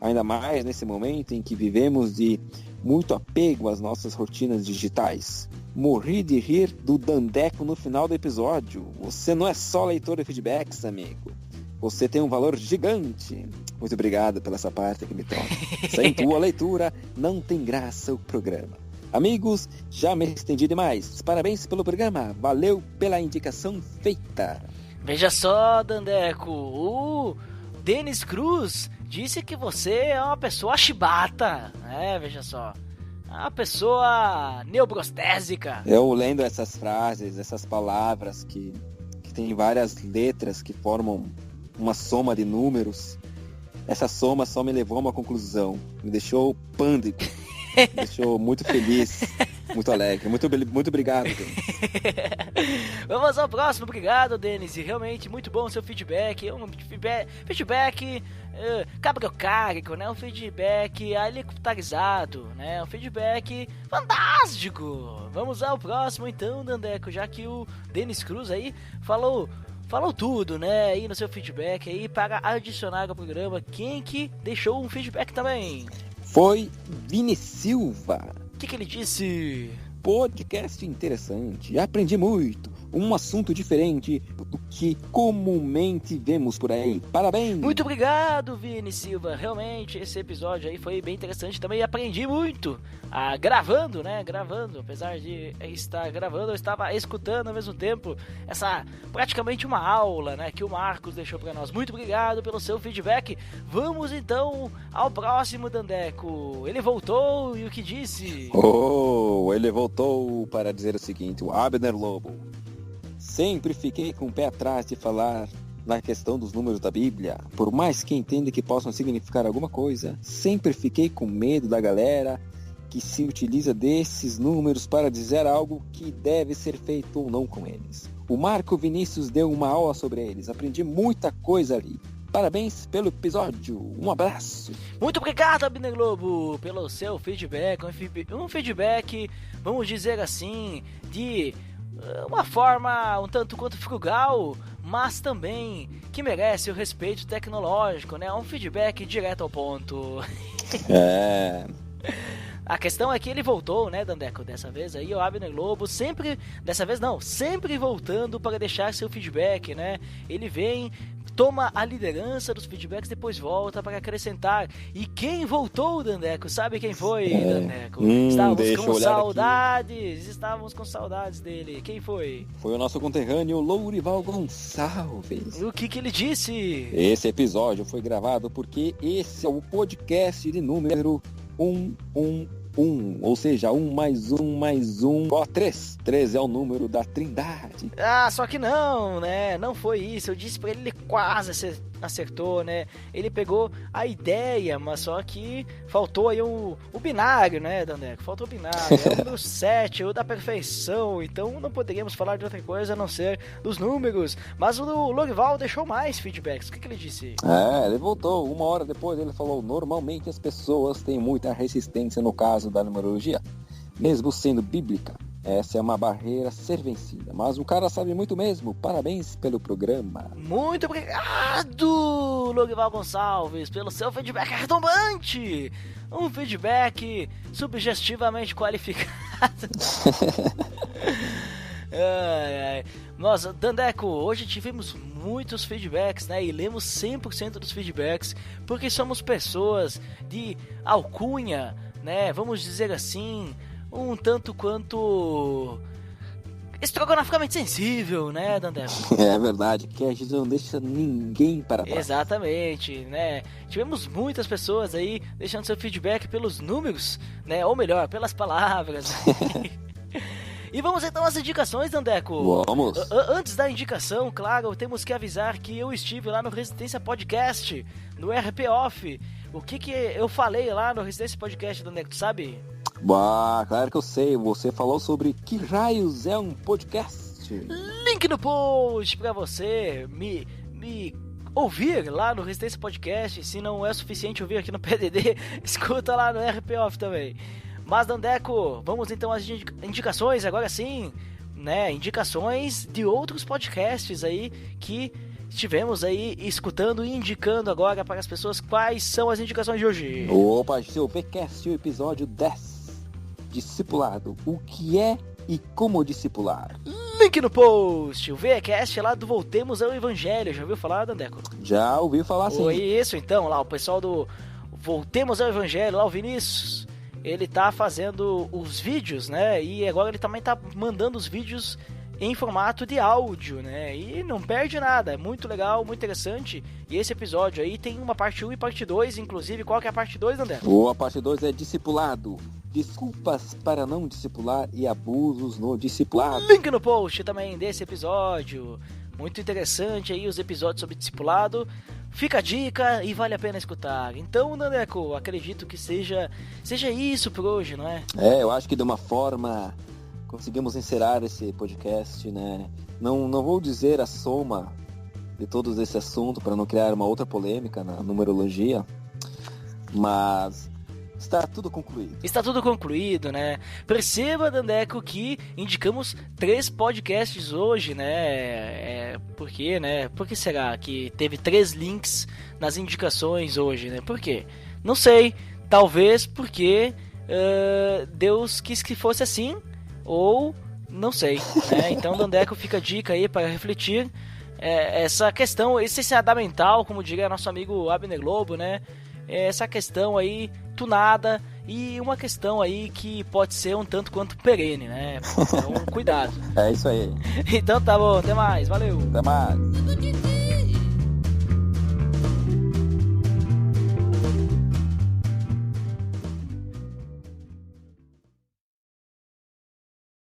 Ainda mais nesse momento em que vivemos de muito apego às nossas rotinas digitais. Morri de rir do Dandeco no final do episódio. Você não é só leitor de feedbacks, amigo. Você tem um valor gigante. Muito obrigado pela essa parte que me toca. Sem tua leitura, não tem graça o programa. Amigos, já me estendi demais. Parabéns pelo programa. Valeu pela indicação feita. Veja só, Dandeco, o Denis Cruz disse que você é uma pessoa chibata, né? Veja só, uma pessoa neobrostésica. Eu lendo essas frases, essas palavras que tem várias letras que formam uma soma de números, essa soma só me levou a uma conclusão, me deixou pânico, me deixou muito feliz. Muito alegre. Muito obrigado, Denis. Vamos ao próximo. Obrigado, Denis. E realmente muito bom o seu feedback. Um feedback cabriocárico, né? Um feedback helicopterizado, né? Um feedback fantástico. Vamos ao próximo então, Dandeco. Já que o Denis Cruz aí falou tudo, né? Aí no seu feedback aí para adicionar ao programa. Quem que deixou um feedback também? Foi Vini Silva. O que ele disse? Podcast interessante, aprendi muito, um assunto diferente do que comumente vemos por aí. Parabéns! Muito obrigado, Vini Silva. Realmente, esse episódio aí foi bem interessante. Também aprendi muito gravando, né? Gravando. Apesar de estar gravando, eu estava escutando ao mesmo tempo essa praticamente uma aula, né? Que o Marcos deixou para nós. Muito obrigado pelo seu feedback. Vamos então ao próximo, Dandeco. Ele voltou e o que disse? Ele voltou para dizer o seguinte, o Abner Lobo. Sempre fiquei com o pé atrás de falar na questão dos números da Bíblia. Por mais que entenda que possam significar alguma coisa, sempre fiquei com medo da galera que se utiliza desses números para dizer algo que deve ser feito ou não com eles. O Marco Vinícius deu uma aula sobre eles. Aprendi muita coisa ali. Parabéns pelo episódio. Um abraço. Muito obrigado, Abner Globo, pelo seu feedback. Um feedback, vamos dizer assim, de uma forma um tanto quanto frugal, mas também que merece o respeito tecnológico, né? Um feedback direto ao ponto. É... A questão é que ele voltou, né, Dandeco, dessa vez aí, o Abner Globo, sempre, dessa vez não, sempre voltando para deixar seu feedback, né? Ele vem, toma a liderança dos feedbacks, depois volta para acrescentar. E quem voltou, Dandeco, sabe quem foi, Dandeco? Estávamos com saudades dele. Quem foi? Foi o nosso conterrâneo Lourival Gonçalves. O que ele disse? Esse episódio foi gravado porque esse é o podcast de número 111, ou seja, 1 mais 1 mais 1 igual a 3. 3 é o número da Trindade. Ah, só que não, né? Não foi isso. Eu disse pra ele, ele quase acertou, né? Ele pegou a ideia, mas só que faltou aí o binário, né, Dandeco? Faltou o binário. É o número 7, o da perfeição. Então não poderíamos falar de outra coisa a não ser dos números. Mas o Lourival deixou mais feedbacks. O que ele disse? Ele voltou. 1 hora depois ele falou: normalmente as pessoas têm muita resistência no caso da numerologia, mesmo sendo bíblica. Essa é uma barreira a ser vencida, mas o cara sabe muito mesmo. Parabéns pelo programa. Muito obrigado, Lourival Gonçalves, pelo seu feedback retumbante. Um feedback sugestivamente qualificado. Nossa, Dandeco, hoje tivemos muitos feedbacks, né? E lemos 100% dos feedbacks, porque somos pessoas de alcunha, né? Vamos dizer assim, um tanto quanto estrogonoficamente sensível, né, Dandeco? É verdade, que a gente não deixa ninguém para trás. Exatamente, né? Tivemos muitas pessoas aí deixando seu feedback pelos números, né? Ou melhor, pelas palavras. E vamos então às indicações, Dandeco. Vamos. Antes da indicação, claro, temos que avisar que eu estive lá no Resistência Podcast, no RP Off. O que eu falei lá no Resistência Podcast, Dandeco, tu sabe? Claro que eu sei. Você falou sobre que raios é um podcast. Link no post pra você me ouvir lá no Resistência Podcast. Se não é suficiente ouvir aqui no PDD, escuta lá no RP Off também. Mas, Dandeco, vamos então às indicações, agora sim, né? Indicações de outros podcasts aí que estivemos aí escutando e indicando agora para as pessoas. Quais são as indicações de hoje? Opa, seu VCast, o episódio 10. Discipulado. O que é e como discipular? Link no post. O VCast lá do Voltemos ao Evangelho. Já ouviu falar, Dandeco? Já ouvi falar, sim. Foi isso, então, lá o pessoal do Voltemos ao Evangelho, lá o Vinícius, ele tá fazendo os vídeos, né? E agora ele também tá mandando os vídeos em formato de áudio, né? E não perde nada, é muito legal, muito interessante. E esse episódio aí tem uma parte 1 e parte 2, inclusive. Qual que é a parte 2, André? A parte 2 é discipulado. Desculpas para não discipular e abusos no discipulado. Link no post também desse episódio. Muito interessante aí os episódios sobre discipulado. Fica a dica e vale a pena escutar. Então, Dandeco, acredito que seja isso por hoje, não é? Eu acho que de uma forma conseguimos encerrar esse podcast, né? Não vou dizer a soma de todos esse assunto para não criar uma outra polêmica na numerologia, mas está tudo concluído. Está tudo concluído, né? Perceba, Dandeco, que indicamos 3 podcasts hoje, né? Por quê, né? Por que será que teve 3 links nas indicações hoje, né? Por quê? Não sei. Talvez porque Deus quis que fosse assim, ou não sei, né? Então, Dandeco, fica a dica aí para refletir essa questão essencialidade mental, como diria nosso amigo Abner Globo, né? Essa questão aí tunada e uma questão aí que pode ser um tanto quanto perene, né? Então, cuidado. É isso aí. Então tá bom, até mais, valeu. Até mais.